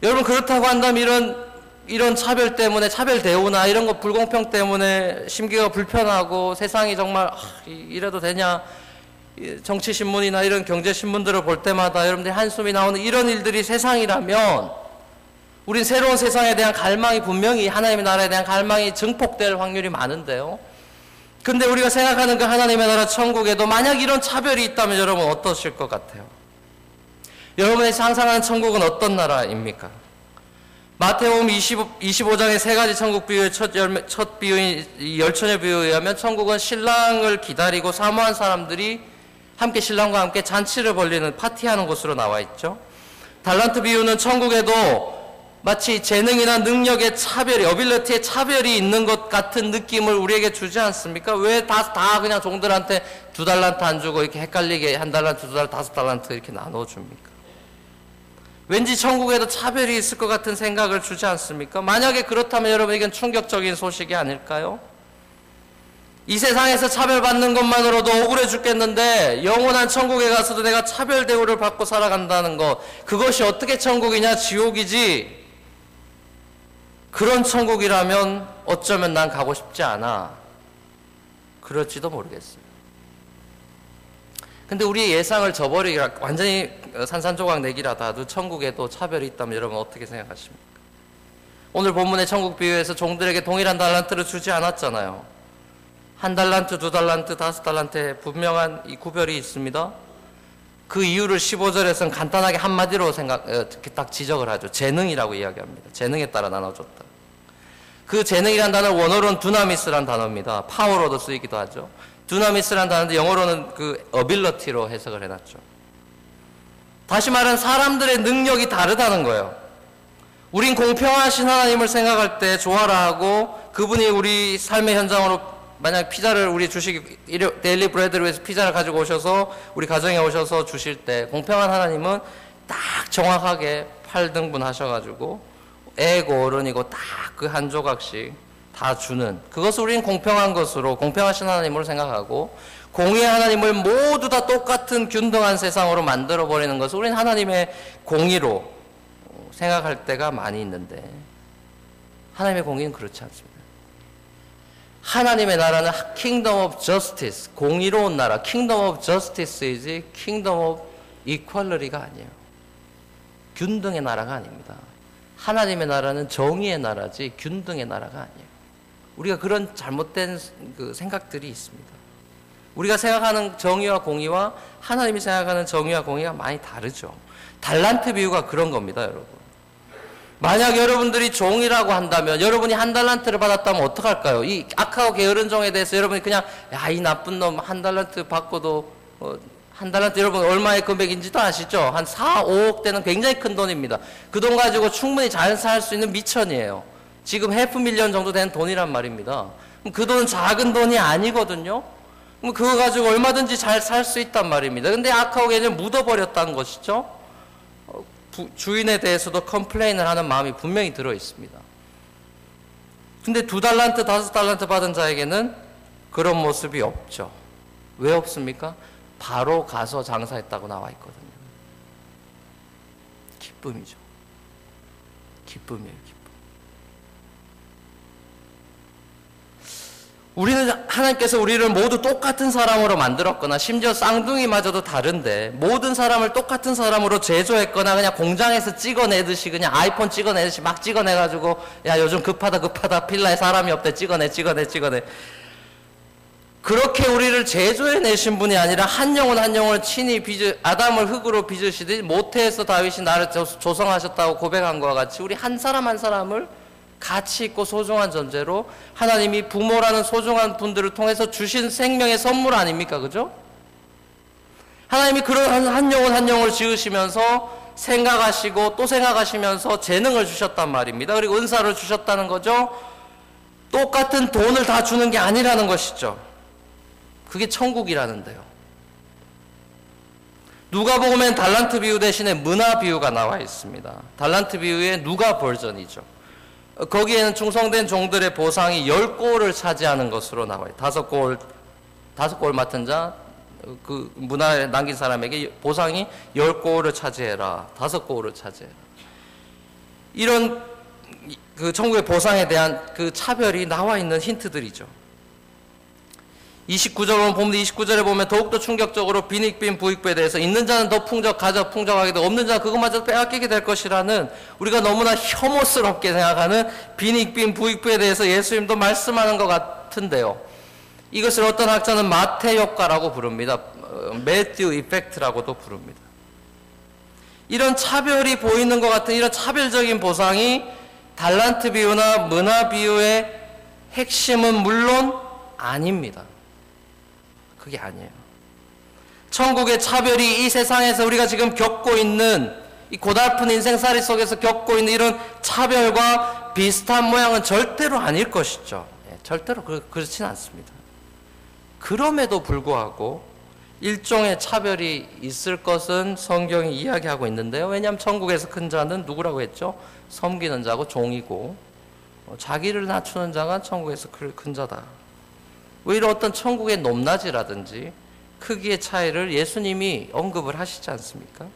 여러분, 그렇다고 한다면 이런 차별 때문에, 차별 대우나 이런 거 불공평 때문에 심기가 불편하고 세상이 정말 이래도 되냐, 정치신문이나 이런 경제신문들을 볼 때마다 여러분들이 한숨이 나오는 이런 일들이 세상이라면 우린 새로운 세상에 대한 갈망이, 분명히 하나님의 나라에 대한 갈망이 증폭될 확률이 많은데요. 근데 우리가 생각하는 그 하나님의 나라 천국에도 만약 이런 차별이 있다면 여러분 어떠실 것 같아요? 여러분이 상상하는 천국은 어떤 나라입니까? 마태복음 25장의 세 가지 천국 비유의 첫 비유인 열처녀 비유에 의하면 천국은 신랑을 기다리고 사모한 사람들이 함께 신랑과 함께 잔치를 벌리는, 파티하는 곳으로 나와 있죠. 달란트 비유는 천국에도 마치 재능이나 능력의 차별이, 어빌리티의 차별이 있는 것 같은 느낌을 우리에게 주지 않습니까? 왜 다 그냥 종들한테 2달란트 안 주고 이렇게 헷갈리게 1달란트, 2달란트, 5달란트 이렇게 나눠줍니까? 왠지 천국에도 차별이 있을 것 같은 생각을 주지 않습니까? 만약에 그렇다면 여러분에겐 충격적인 소식이 아닐까요? 이 세상에서 차별받는 것만으로도 억울해 죽겠는데 영원한 천국에 가서도 내가 차별 대우를 받고 살아간다는 것, 그것이 어떻게 천국이냐? 지옥이지. 그런 천국이라면 어쩌면 난 가고 싶지 않아. 그럴지도 모르겠어요. 근데 우리의 예상을 저버리기라, 완전히 산산조각 내기라도 하도 천국에도 차별이 있다면 여러분 어떻게 생각하십니까? 오늘 본문의 천국 비유에서 종들에게 동일한 달란트를 주지 않았잖아요. 1달란트, 2달란트, 5달란트에 분명한 이 구별이 있습니다. 그 이유를 15절에서는 간단하게 한마디로 딱 지적을 하죠. 재능이라고 이야기합니다. 재능에 따라 나눠줬다. 그 재능이란 단어는 원어로는 두나미스란 단어입니다. 파워로도 쓰이기도 하죠. 두나미스란 단어인데 영어로는 그 어빌러티로 해석을 해놨죠. 다시 말하면 사람들의 능력이 다르다는 거예요. 우린 공평하신 하나님을 생각할 때 좋아라 하고, 그분이 우리 삶의 현장으로 만약 피자를 우리 데일리 브레드를 위해서 피자를 가지고 오셔서 우리 가정에 오셔서 주실 때 공평한 하나님은 딱 정확하게 8등분 하셔가지고 애고 어른이고 딱 그 한 조각씩 다 주는, 그것을 우리는 공평한 것으로, 공평하신 하나님으로 생각하고, 공의의 하나님을 모두 다 똑같은 균등한 세상으로 만들어버리는 것을 우리는 하나님의 공의로 생각할 때가 많이 있는데, 하나님의 공의는 그렇지 않습니다. 하나님의 나라는 Kingdom of Justice, 공의로운 나라, Kingdom of Justice이지 Kingdom of Equality가 아니에요. 균등의 나라가 아닙니다. 하나님의 나라는 정의의 나라지 균등의 나라가 아니에요. 우리가 그런 잘못된 그 생각들이 있습니다. 우리가 생각하는 정의와 공의와 하나님이 생각하는 정의와 공의가 많이 다르죠. 달란트 비유가 그런 겁니다, 여러분. 만약 여러분들이 종이라고 한다면, 여러분이 한 달란트를 받았다면 어떡할까요? 이 악하고 게으른 종에 대해서 여러분이 그냥, 야, 이 나쁜 놈 한 달란트 받고도, 한 달란트 여러분 얼마의 금액인지도 아시죠? 한 4, 5억 대는 굉장히 큰 돈입니다. 그 돈 가지고 충분히 잘 살 수 있는 미천이에요. 지금 500,000,000 정도 되는 돈이란 말입니다. 그 돈은 작은 돈이 아니거든요. 그거 가지고 얼마든지 잘 살 수 있단 말입니다. 근데 악하고 게으른 묻어버렸다는 것이죠. 주인에 대해서도 컴플레인을 하는 마음이 분명히 들어 있습니다. 근데 2달란트, 5달란트 받은 자에게는 그런 모습이 없죠. 왜 없습니까? 바로 가서 장사했다고 나와 있거든요. 기쁨이죠. 기쁨이에요, 기쁨. 우리는 하나님께서 우리를 모두 똑같은 사람으로 만들었거나 심지어 쌍둥이마저도 다른데 모든 사람을 똑같은 사람으로 제조했거나 그냥 공장에서 찍어내듯이 그냥 아이폰 찍어내듯이 막 찍어내가지고 야 요즘 급하다 필라에 사람이 없대 찍어내 그렇게 우리를 제조해내신 분이 아니라 한 영혼 한 영혼을 친히 아담을 흙으로 빚으시듯이 모태에서 다윗이 나를 조성하셨다고 고백한 것과 같이 우리 한 사람 한 사람을 가치 있고 소중한 존재로 하나님이 부모라는 소중한 분들을 통해서 주신 생명의 선물 아닙니까? 그죠? 하나님이 그런 한 영혼 한 영혼을 지으시면서 생각하시고 또 생각하시면서 재능을 주셨단 말입니다. 그리고 은사를 주셨다는 거죠. 똑같은 돈을 다 주는 게 아니라는 것이죠. 그게 천국이라는데요. 누가복음엔 달란트 비유 대신에 문화 비유가 나와 있습니다. 달란트 비유의 누가 버전이죠. 거기에는 충성된 종들의 보상이 10골을 차지하는 것으로 나와요. 5골 맡은 자, 그 문화에 남긴 사람에게 보상이 10골을 차지해라. 5골을 차지해라. 이런 그 천국의 보상에 대한 그 차별이 나와 있는 힌트들이죠. 29절을 보면 29절에 보면 더욱더 충격적으로 빈익빈 부익부에 대해서 있는 자는 더 풍족하게 되고 없는 자는 그것마저 빼앗기게 될 것이라는 우리가 너무나 혐오스럽게 생각하는 빈익빈 부익부에 대해서 예수님도 말씀하는 것 같은데요. 이것을 어떤 학자는 마태 효과라고 부릅니다. 매튜 이펙트라고도 부릅니다. 이런 차별이 보이는 것 같은 이런 차별적인 보상이 달란트 비유나 문화 비유의 핵심은 물론 아닙니다. 그게 아니에요. 천국의 차별이 이 세상에서 우리가 지금 겪고 있는 이 고달픈 인생살이 속에서 겪고 있는 이런 차별과 비슷한 모양은 절대로 아닐 것이죠. 절대로 그렇지는 않습니다. 그럼에도 불구하고 일종의 차별이 있을 것은 성경이 이야기하고 있는데요. 왜냐하면 천국에서 큰 자는 누구라고 했죠? 섬기는 자고 종이고 자기를 낮추는 자가 천국에서 큰 자다. 오히려 어떤 천국의 높낮이라든지 크기의 차이를 예수님이 언급을 하시지 않습니까?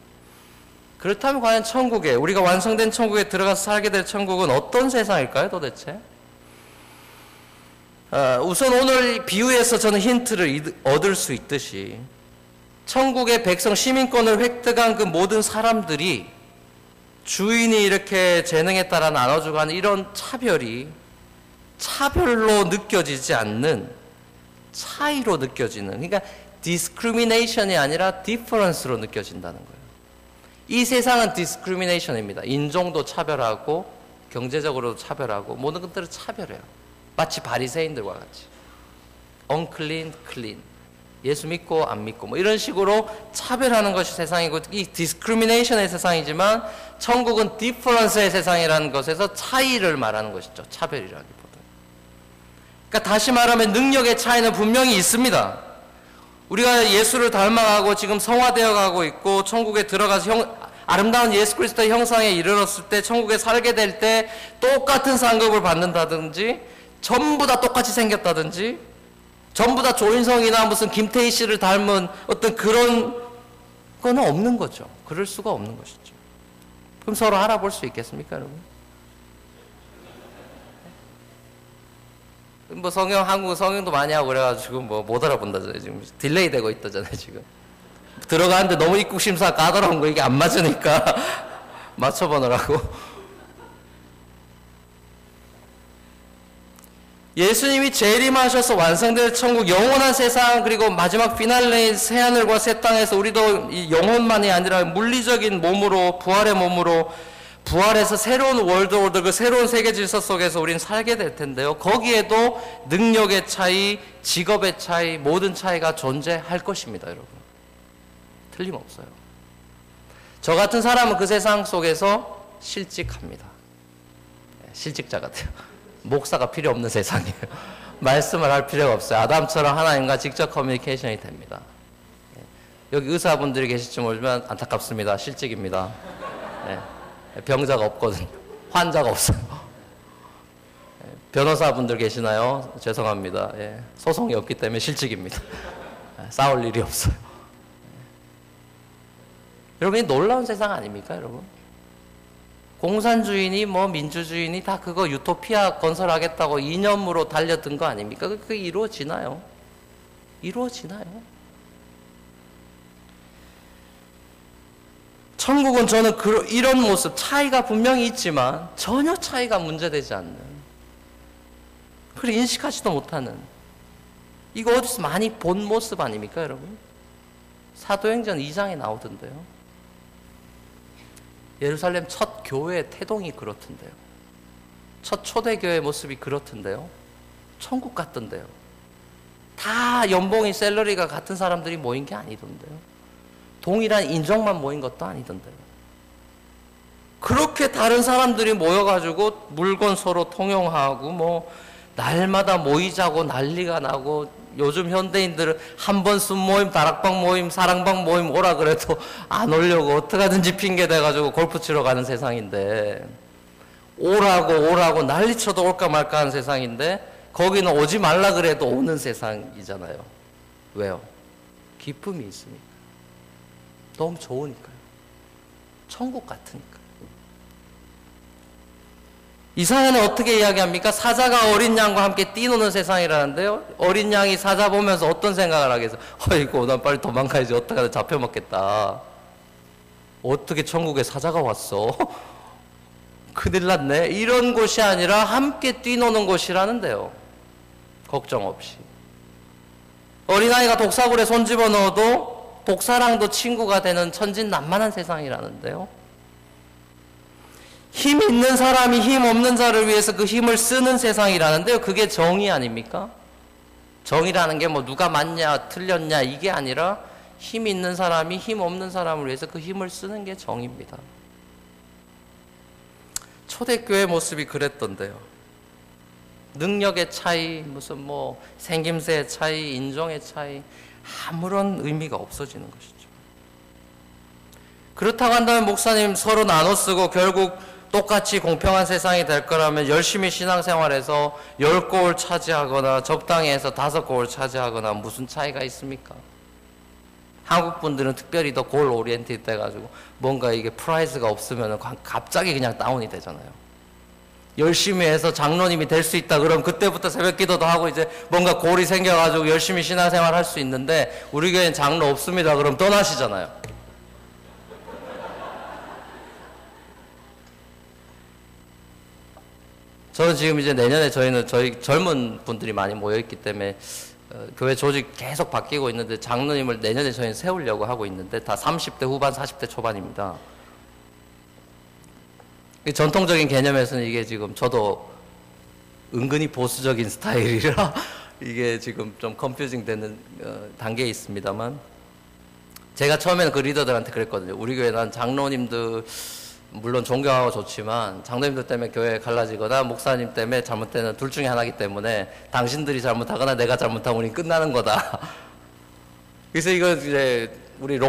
그렇다면 과연 천국에 우리가 완성된 천국에 들어가서 살게 될 천국은 어떤 세상일까요 도대체? 우선 오늘 비유에서 저는 힌트를 얻을 수 있듯이 천국의 백성 시민권을 획득한 그 모든 사람들이 주인이 이렇게 재능에 따라 나눠주고 하는 이런 차별이 차별로 느껴지지 않는 차이로 느껴지는, 그러니까 discrimination이 아니라 difference로 느껴진다는 거예요. 이 세상은 discrimination입니다. 인종도 차별하고 경제적으로도 차별하고 모든 것들을 차별해요. 마치 바리새인들과 같이 unclean, clean, 예수 믿고 안 믿고 뭐 이런 식으로 차별하는 것이 세상이고 이 discrimination의 세상이지만 천국은 difference의 세상이라는 것에서 차이를 말하는 것이죠. 차별이라기보다. 그러니까 다시 말하면 능력의 차이는 분명히 있습니다. 우리가 예수를 닮아가고 지금 성화되어 가고 있고 천국에 들어가서 아름다운 예수 그리스도의 형상에 이르렀을 때 천국에 살게 될 때 똑같은 상급을 받는다든지 전부 다 똑같이 생겼다든지 전부 다 조인성이나 무슨 김태희 씨를 닮은 어떤 그런 거는 없는 거죠. 그럴 수가 없는 것이죠. 그럼 서로 알아볼 수 있겠습니까, 여러분? 뭐 한국 성경도 많이 하고 그래가지고 뭐 못 알아본다잖아요. 지금 딜레이 되고 있다잖아요. 지금 들어가는데 너무 입국 심사 까다로운 거 이게 안 맞으니까 맞춰보느라고. 예수님이 재림하셔서 완성될 천국, 영원한 세상, 그리고 마지막 피날레인 새하늘과 새 땅에서 우리도 이 영혼만이 아니라 물리적인 몸으로, 부활의 몸으로 부활해서 새로운 월드 오더, 그 새로운 세계 질서 속에서 우린 살게 될 텐데요. 거기에도 능력의 차이, 직업의 차이, 모든 차이가 존재할 것입니다, 여러분. 틀림없어요. 저 같은 사람은 그 세상 속에서 실직합니다. 실직자 같아요. 목사가 필요 없는 세상이에요. 말씀을 할 필요가 없어요. 아담처럼 하나님과 직접 커뮤니케이션이 됩니다. 여기 의사분들이 계실지 모르지만 안타깝습니다. 실직입니다. 네. 병자가 없거든요. 환자가 없어요. 변호사분들 계시나요? 죄송합니다. 예. 소송이 없기 때문에 실직입니다. 싸울 일이 없어요. 여러분, 이 놀라운 세상 아닙니까, 여러분? 공산주의니 뭐 민주주의니 다 그거 유토피아 건설하겠다고 이념으로 달려든 거 아닙니까? 그게 이루어지나요? 이루어지나요? 천국은 저는 이런 모습, 차이가 분명히 있지만 전혀 차이가 문제되지 않는, 그걸 인식하지도 못하는, 이거 어디서 많이 본 모습 아닙니까, 여러분? 사도행전 2장에 나오던데요. 예루살렘 첫 교회의 태동이 그렇던데요. 첫 초대교회 모습이 그렇던데요. 천국 같던데요. 다 연봉이 샐러리가 같은 사람들이 모인 게 아니던데요. 동일한 인정만 모인 것도 아니던데요. 그렇게 다른 사람들이 모여가지고 물건 서로 통용하고 뭐 날마다 모이자고 난리가 나고, 요즘 현대인들은 한 번 순모임, 다락방 모임, 사랑방 모임 오라 그래도 안 오려고 어떡하든지 핑계 대가지고 골프 치러 가는 세상인데, 오라고 난리쳐도 올까 말까 하는 세상인데, 거기는 오지 말라 그래도 오는 세상이잖아요. 왜요? 기쁨이 있으니까. 너무 좋으니까요. 천국 같으니까요. 이사야는 어떻게 이야기합니까? 사자가 어린 양과 함께 뛰노는 세상이라는데요. 어린 양이 사자 보면서 어떤 생각을 하겠어요? 어이구, 난 빨리 도망가야지. 어떡하다 잡혀먹겠다. 어떻게 천국에 사자가 왔어? 큰일 났네. 이런 곳이 아니라 함께 뛰노는 곳이라는데요. 걱정 없이. 어린아이가 독사굴에 손 집어넣어도 독사랑도 친구가 되는 천진난만한 세상이라는데요. 힘 있는 사람이 힘 없는 자를 위해서 그 힘을 쓰는 세상이라는데요. 그게 정의 아닙니까? 정의라는 게 뭐 누가 맞냐 틀렸냐 이게 아니라, 힘 있는 사람이 힘 없는 사람을 위해서 그 힘을 쓰는 게 정의입니다. 초대교회 모습이 그랬던데요. 능력의 차이, 무슨 뭐 생김새의 차이, 인종의 차이, 아무런 의미가 없어지는 것이죠. 그렇다고 한다면 목사님 서로 나눠 쓰고 결국 똑같이 공평한 세상이 될 거라면 열심히 신앙생활해서 10골 차지하거나 적당히 해서 5골 차지하거나 무슨 차이가 있습니까? 한국 분들은 특별히 더 골 오리엔티드 돼가지고 뭔가 이게 프라이즈가 없으면 갑자기 그냥 다운이 되잖아요. 열심히 해서 장로님이 될 수 있다 그럼 그때부터 새벽 기도도 하고 이제 뭔가 골이 생겨가지고 열심히 신앙생활 할 수 있는데, 우리 교회는 장로 없습니다 그럼 떠나시잖아요. 저는 지금 이제 내년에 저희 젊은 분들이 많이 모여있기 때문에 교회 조직 계속 바뀌고 있는데, 장로님을 내년에 저희는 세우려고 하고 있는데 다 30대 후반 40대 초반입니다. 전통적인 개념에서는 이게 지금 저도 은근히 보수적인 스타일이라 이게 지금 좀 컨퓨징 되는 단계에 있습니다만, 제가 처음에는 그 리더들한테 그랬거든요. 우리 교회 난 장로님들 물론 존경하고 좋지만 장로님들 때문에 교회 갈라지거나 목사님 때문에 잘못되는 둘 중에 하나이기 때문에 당신들이 잘못하거나 내가 잘못하면 우린 끝나는 거다. 그래서 이거 이제 우리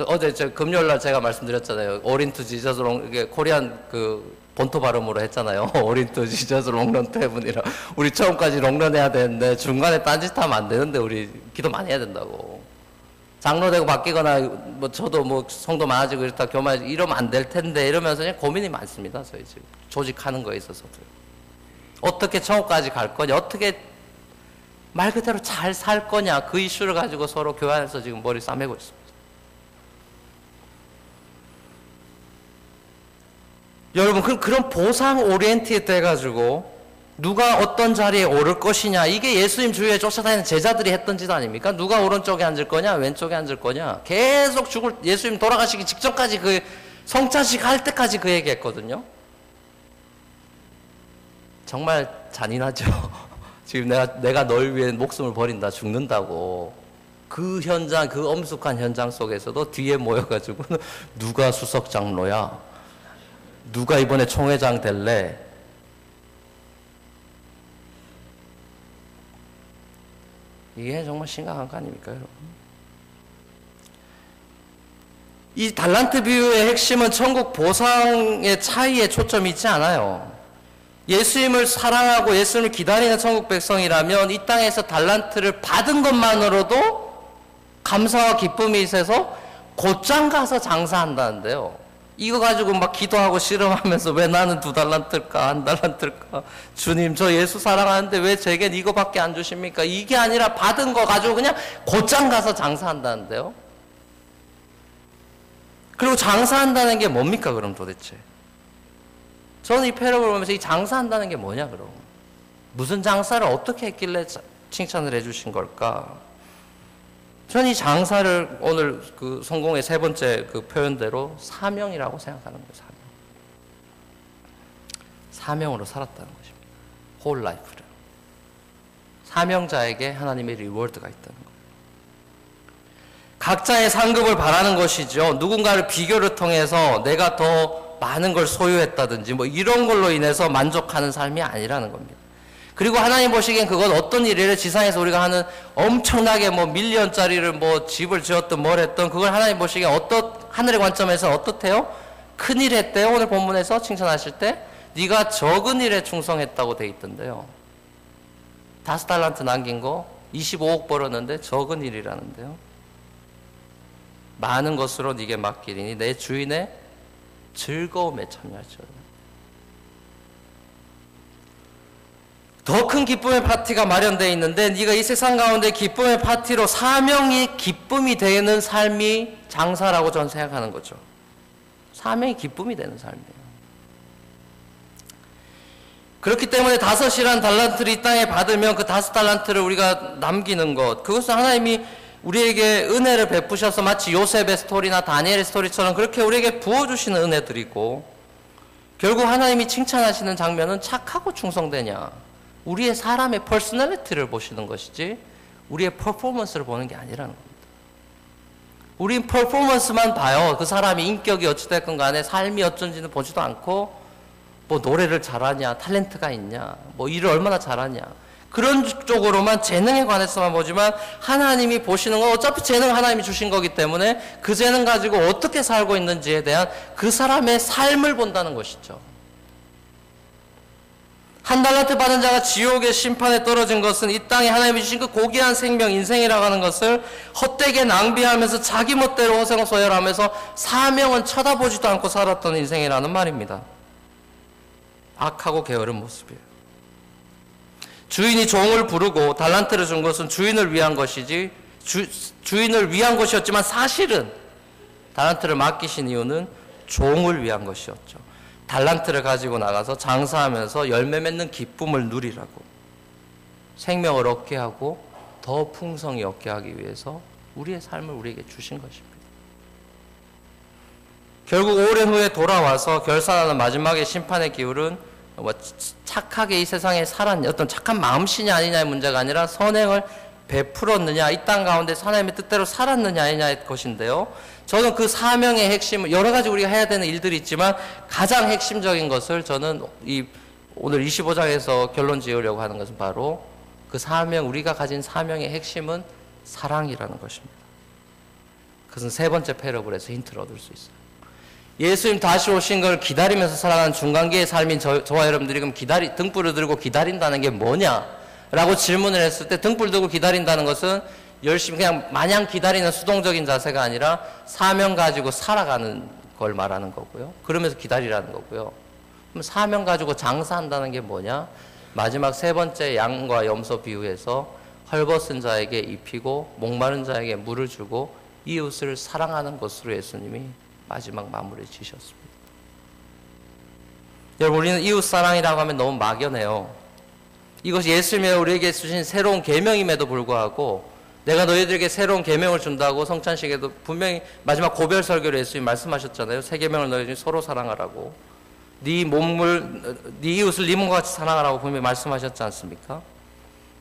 어제 금요일날 제가 말씀드렸잖아요. 오린투 지저스 이게 코리안 그 본토 발음으로 했잖아요. 오린투 지저스 롱런 태분이라. 우리 처음까지 롱런 해야 되는데 중간에 딴짓하면 안 되는데 우리 기도 많이 해야 된다고. 장로되고 바뀌거나 뭐 저도 뭐 성도 많아지고 이렇다 교만 이러면 안 될 텐데 이러면서 그냥 고민이 많습니다. 저희 지금 조직하는 거에 있어서도요. 어떻게 천국까지 갈 거냐, 어떻게 말 그대로 잘 살 거냐, 그 이슈를 가지고 서로 교회 안에서 지금 머리 싸매고 있습니다. 여러분, 그런 보상 오리엔티드 해가지고 누가 어떤 자리에 오를 것이냐, 이게 예수님 주위에 쫓아다니는 제자들이 했던 짓 아닙니까? 누가 오른쪽에 앉을 거냐 왼쪽에 앉을 거냐, 계속 예수님 돌아가시기 직전까지 그 성찬식 할 때까지 그 얘기했거든요. 정말 잔인하죠. 지금 내가 널 위해 목숨을 버린다, 죽는다고. 그 현장, 그 엄숙한 현장 속에서도 뒤에 모여가지고 누가 수석 장로야? 누가 이번에 총회장 될래? 이게 정말 심각한 거 아닙니까, 여러분? 이 달란트 비유의 핵심은 천국 보상의 차이에 초점이 있지 않아요. 예수님을 사랑하고 예수님을 기다리는 천국 백성이라면 이 땅에서 달란트를 받은 것만으로도 감사와 기쁨이 있어서 곧장 가서 장사한다는데요. 이거 가지고 막 기도하고 씨름하면서 왜 나는 2달란트일까 1달란트일까, 주님 저 예수 사랑하는데 왜 제겐 이거밖에 안 주십니까? 이게 아니라 받은 거 가지고 그냥 곧장 가서 장사한다는데요. 그리고 장사한다는 게 뭡니까 그럼 도대체? 저는 이 패러블 보면서 이 장사한다는 게 뭐냐 그럼? 무슨 장사를 어떻게 했길래 칭찬을 해주신 걸까? 저는 이 장사를 오늘 그 성공의 세 번째 그 표현대로 사명이라고 생각하는 거예요. 사명으로 살았다는 것입니다. 홀 라이프를. 사명자에게 하나님의 리워드가 있다는 거예요. 각자의 상급을 바라는 것이죠. 누군가를 비교를 통해서 내가 더 많은 걸 소유했다든지 뭐 이런 걸로 인해서 만족하는 삶이 아니라는 겁니다. 그리고 하나님 보시기엔 그건 어떤 일이래, 지상에서 우리가 하는 엄청나게 뭐 밀리언짜리를 뭐 집을 지었든 뭘 했든 그걸 하나님 보시기엔 하늘의 관점에서 어떻대요? 큰일 했대요. 오늘 본문에서 칭찬하실 때 네가 적은 일에 충성했다고 돼 있던데요. 5달란트 남긴 거 25억 벌었는데 적은 일이라는데요. 많은 것으로 네게 맡기리니 내 주인의 즐거움에 참여하죠. 더 큰 기쁨의 파티가 마련되어 있는데 네가 이 세상 가운데 기쁨의 파티로 사명이 기쁨이 되는 삶이 장사라고 저는 생각하는 거죠. 사명이 기쁨이 되는 삶이에요. 그렇기 때문에 5이라는 달란트를 이 땅에 받으면 그 5달란트를 우리가 남기는 것, 그것은 하나님이 우리에게 은혜를 베푸셔서 마치 요셉의 스토리나 다니엘의 스토리처럼 그렇게 우리에게 부어주시는 은혜들이고, 결국 하나님이 칭찬하시는 장면은 착하고 충성되냐, 우리의 사람의 퍼스널리티를 보시는 것이지 우리의 퍼포먼스를 보는 게 아니라는 겁니다. 우린 퍼포먼스만 봐요. 그 사람이 인격이 어찌됐건 간에 삶이 어쩐지는 보지도 않고, 뭐 노래를 잘하냐, 탤런트가 있냐, 뭐 일을 얼마나 잘하냐, 그런 쪽으로만, 재능에 관해서만 보지만 하나님이 보시는 건 어차피 재능 하나님이 주신 거기 때문에 그 재능 가지고 어떻게 살고 있는지에 대한 그 사람의 삶을 본다는 것이죠. 1달란트 받은 자가 지옥의 심판에 떨어진 것은 이 땅에 하나님이 주신 그 고귀한 생명, 인생이라고 하는 것을 헛되게 낭비하면서 자기 멋대로 호생소열하면서 사명은 쳐다보지도 않고 살았던 인생이라는 말입니다. 악하고 게으른 모습이에요. 주인이 종을 부르고 달란트를 준 것은 주인을 위한 것이지 주인을 위한 것이었지만 사실은 달란트를 맡기신 이유는 종을 위한 것이었죠. 달란트를 가지고 나가서 장사하면서 열매 맺는 기쁨을 누리라고, 생명을 얻게 하고 더 풍성히 얻게 하기 위해서 우리의 삶을 우리에게 주신 것입니다. 결국 오랜 후에 돌아와서 결산하는 마지막의 심판의 기울은 뭐 착하게 이 세상에 살았냐, 어떤 착한 마음씨냐 아니냐의 문제가 아니라 선행을 베풀었느냐, 이 땅 가운데 하나님의 뜻대로 살았느냐 아니냐의 것인데요. 저는 그 사명의 핵심을, 여러 가지 우리가 해야 되는 일들이 있지만 가장 핵심적인 것을 저는 오늘 25장에서 결론 지으려고 하는 것은 바로 그 사명, 우리가 가진 사명의 핵심은 사랑이라는 것입니다. 그것은 세 번째 패러블에서 힌트를 얻을 수 있어요. 예수님 다시 오신 걸 기다리면서 살아가는 중간기의 삶인 저와 여러분들이 그럼 등불을 들고 기다린다는 게 뭐냐라고 질문을 했을 때, 등불 들고 기다린다는 것은 열심히 그냥 마냥 기다리는 수동적인 자세가 아니라 사명 가지고 살아가는 걸 말하는 거고요. 그러면서 기다리라는 거고요. 그럼 사명 가지고 장사한다는 게 뭐냐? 마지막 세 번째 양과 염소 비유에서 헐벗은 자에게 입히고 목마른 자에게 물을 주고 이웃을 사랑하는 것으로 예수님이 마지막 마무리 지셨습니다. 여러분, 우리는 이웃 사랑이라고 하면 너무 막연해요. 이것이 예수님이 우리에게 주신 새로운 계명임에도 불구하고 내가 너희들에게 새로운 계명을 준다고 성찬식에도 분명히 마지막 고별 설교를 예수님 말씀하셨잖아요. 새 계명을 너희들이 서로 사랑하라고. 네 이웃을 네 몸과 같이 사랑하라고 분명히 말씀하셨지 않습니까?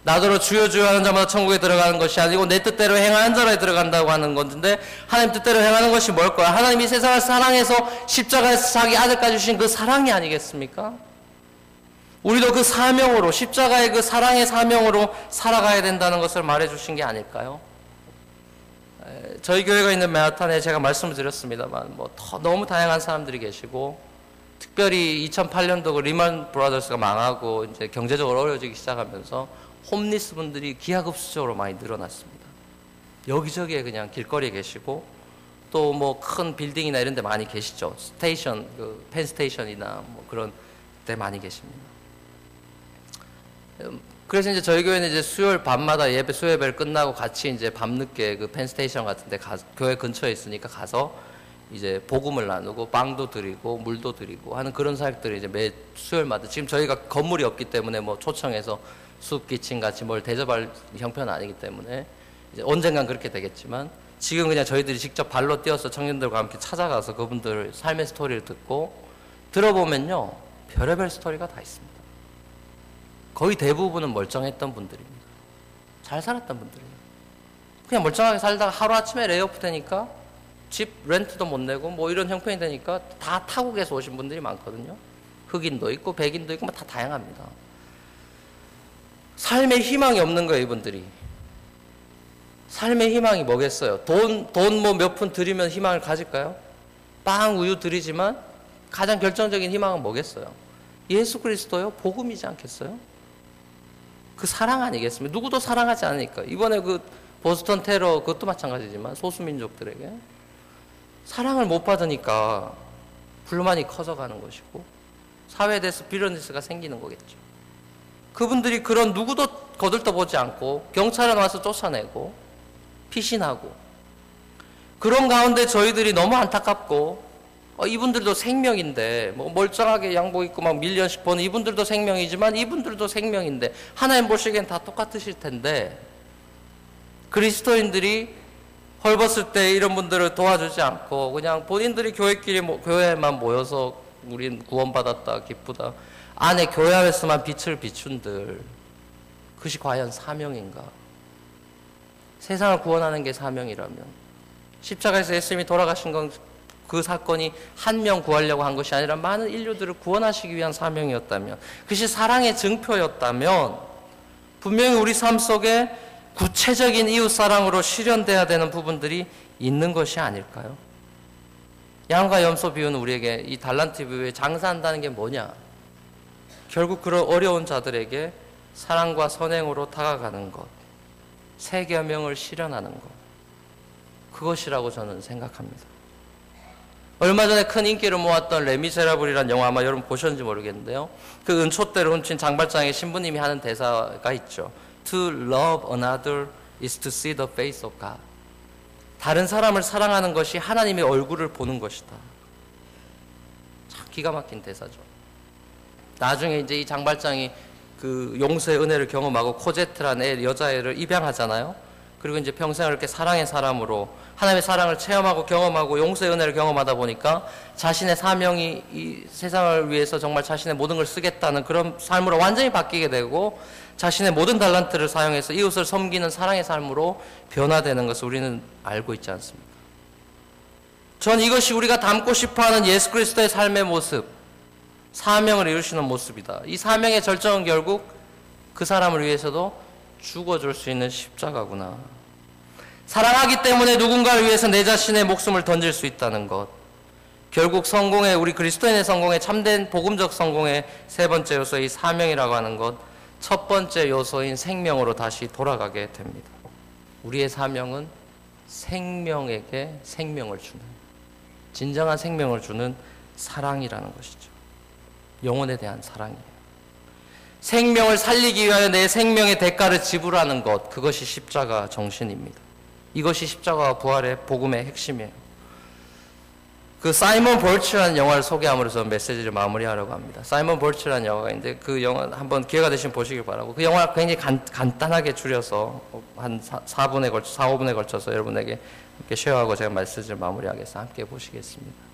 나더러 주여 주여 하는 자마다 천국에 들어가는 것이 아니고 내 뜻대로 행하는 자라에 들어간다고 하는 건데, 하나님 뜻대로 행하는 것이 뭘까요? 하나님이 세상을 사랑해서 십자가에서 자기 아들까지 주신 그 사랑이 아니겠습니까? 우리도 그 사명으로, 십자가의 그 사랑의 사명으로 살아가야 된다는 것을 말해주신 게 아닐까요? 저희 교회가 있는 맨하탄에 제가 말씀을 드렸습니다만 너무 다양한 사람들이 계시고, 특별히 2008년도 그 리먼 브라더스가 망하고 이제 경제적으로 어려워지기 시작하면서 홈리스 분들이 기하급수적으로 많이 늘어났습니다. 여기저기에 그냥 길거리에 계시고, 또 뭐 큰 빌딩이나 이런 데 많이 계시죠. 스테이션, 그 펜스테이션이나 뭐 그런 데 많이 계십니다. 그래서 이제 저희 교회는 이제 수요일 밤마다 수요예배를 끝나고 같이 이제 밤늦게 그 펜스테이션 같은 데 교회 근처에 있으니까 가서 이제 복음을 나누고 빵도 드리고 물도 드리고 하는 그런 사역들을 이제 매 수요일마다, 지금 저희가 건물이 없기 때문에 뭐 초청해서 숲 키친 같이 뭘 대접할 형편은 아니기 때문에 이제 언젠간 그렇게 되겠지만, 지금 그냥 저희들이 직접 발로 뛰어서 청년들과 함께 찾아가서 그분들 삶의 스토리를 듣고 들어보면요, 별의별 스토리가 다 있습니다. 거의 대부분은 멀쩡했던 분들입니다. 잘 살았던 분들이에요. 그냥 멀쩡하게 살다가 하루아침에 레이오프 되니까 집 렌트도 못 내고 뭐 이런 형편이 되니까 다 타국에서 오신 분들이 많거든요. 흑인도 있고 백인도 있고 뭐 다 다양합니다. 삶의 희망이 없는 거예요, 이분들이. 삶의 희망이 뭐겠어요? 돈 뭐 몇 푼 드리면 희망을 가질까요? 빵, 우유 드리지만 가장 결정적인 희망은 뭐겠어요? 예수 그리스도요? 복음이지 않겠어요? 그 사랑 아니겠습니까? 누구도 사랑하지 않으니까. 이번에 그 보스턴 테러 그것도 마찬가지지만 소수민족들에게 사랑을 못 받으니까 불만이 커져가는 것이고 사회에 대해서 비즈니스가 생기는 거겠죠. 그분들이 그런 누구도 거들떠보지 않고 경찰에 와서 쫓아내고 피신하고, 그런 가운데 저희들이 너무 안타깝고, 이분들도 생명인데 뭐 멀쩡하게 양복 입고 막 밀리언씩 버는 이분들도 생명이지만 이분들도 생명인데 하나님 보시기엔 다 똑같으실 텐데, 그리스도인들이 헐벗을 때 이런 분들을 도와주지 않고 그냥 본인들이 교회에만 모여서 우린 구원받았다 기쁘다, 안에 교회 안에서만 빛을 비춘들, 그것이 과연 사명인가? 세상을 구원하는 게 사명이라면, 십자가에서 예수님이 돌아가신 건 그 사건이 한 명 구하려고 한 것이 아니라 많은 인류들을 구원하시기 위한 사명이었다면, 그것이 사랑의 증표였다면 분명히 우리 삶 속에 구체적인 이웃사랑으로 실현돼야 되는 부분들이 있는 것이 아닐까요? 양과 염소 비유는 우리에게 이 달란트 비유에 장사한다는 게 뭐냐? 결국 그런 어려운 자들에게 사랑과 선행으로 다가가는 것, 새 계명을 실현하는 것, 그것이라고 저는 생각합니다. 얼마 전에 큰 인기를 모았던 레미제라블이라는 영화, 아마 여러분 보셨는지 모르겠는데요. 그 은촛대를 훔친 장발장의 신부님이 하는 대사가 있죠. To love another is to see the face of God. 다른 사람을 사랑하는 것이 하나님의 얼굴을 보는 것이다. 참 기가 막힌 대사죠. 나중에 이제 이 장발장이 그 용서의 은혜를 경험하고 코제트라는 여자애를 입양하잖아요. 그리고 이제 평생을 이렇게 사랑의 사람으로 하나님의 사랑을 체험하고 경험하고 용서의 은혜를 경험하다 보니까 자신의 사명이 이 세상을 위해서 정말 자신의 모든 걸 쓰겠다는 그런 삶으로 완전히 바뀌게 되고, 자신의 모든 달란트를 사용해서 이웃을 섬기는 사랑의 삶으로 변화되는 것을 우리는 알고 있지 않습니까? 전 이것이 우리가 닮고 싶어하는 예수 그리스도의 삶의 모습, 사명을 이루시는 모습이다. 이 사명의 절정은 결국 그 사람을 위해서도 죽어줄 수 있는 십자가구나. 사랑하기 때문에 누군가를 위해서 내 자신의 목숨을 던질 수 있다는 것, 결국 성공의, 우리 그리스도인의 성공의, 참된 복음적 성공의 세 번째 요소의 사명이라고 하는 것, 첫 번째 요소인 생명으로 다시 돌아가게 됩니다. 우리의 사명은 생명에게 생명을 주는, 진정한 생명을 주는 사랑이라는 것이죠. 영혼에 대한 사랑이에요. 생명을 살리기 위하여 내 생명의 대가를 지불하는 것, 그것이 십자가 정신입니다. 이것이 십자가와 부활의 복음의 핵심이에요. 그 사이먼 벌치라는 영화를 소개함으로써 메시지를 마무리하려고 합니다. 사이먼 벌치라는 영화가 있는데 그 영화 한번 기회가 되시면 보시길 바라고, 그 영화 굉장히 간단하게 줄여서 한 4, 5분에 걸쳐서 여러분에게 함께 쉐어하고 제가 메시지를 마무리하겠습니다. 함께 보시겠습니다.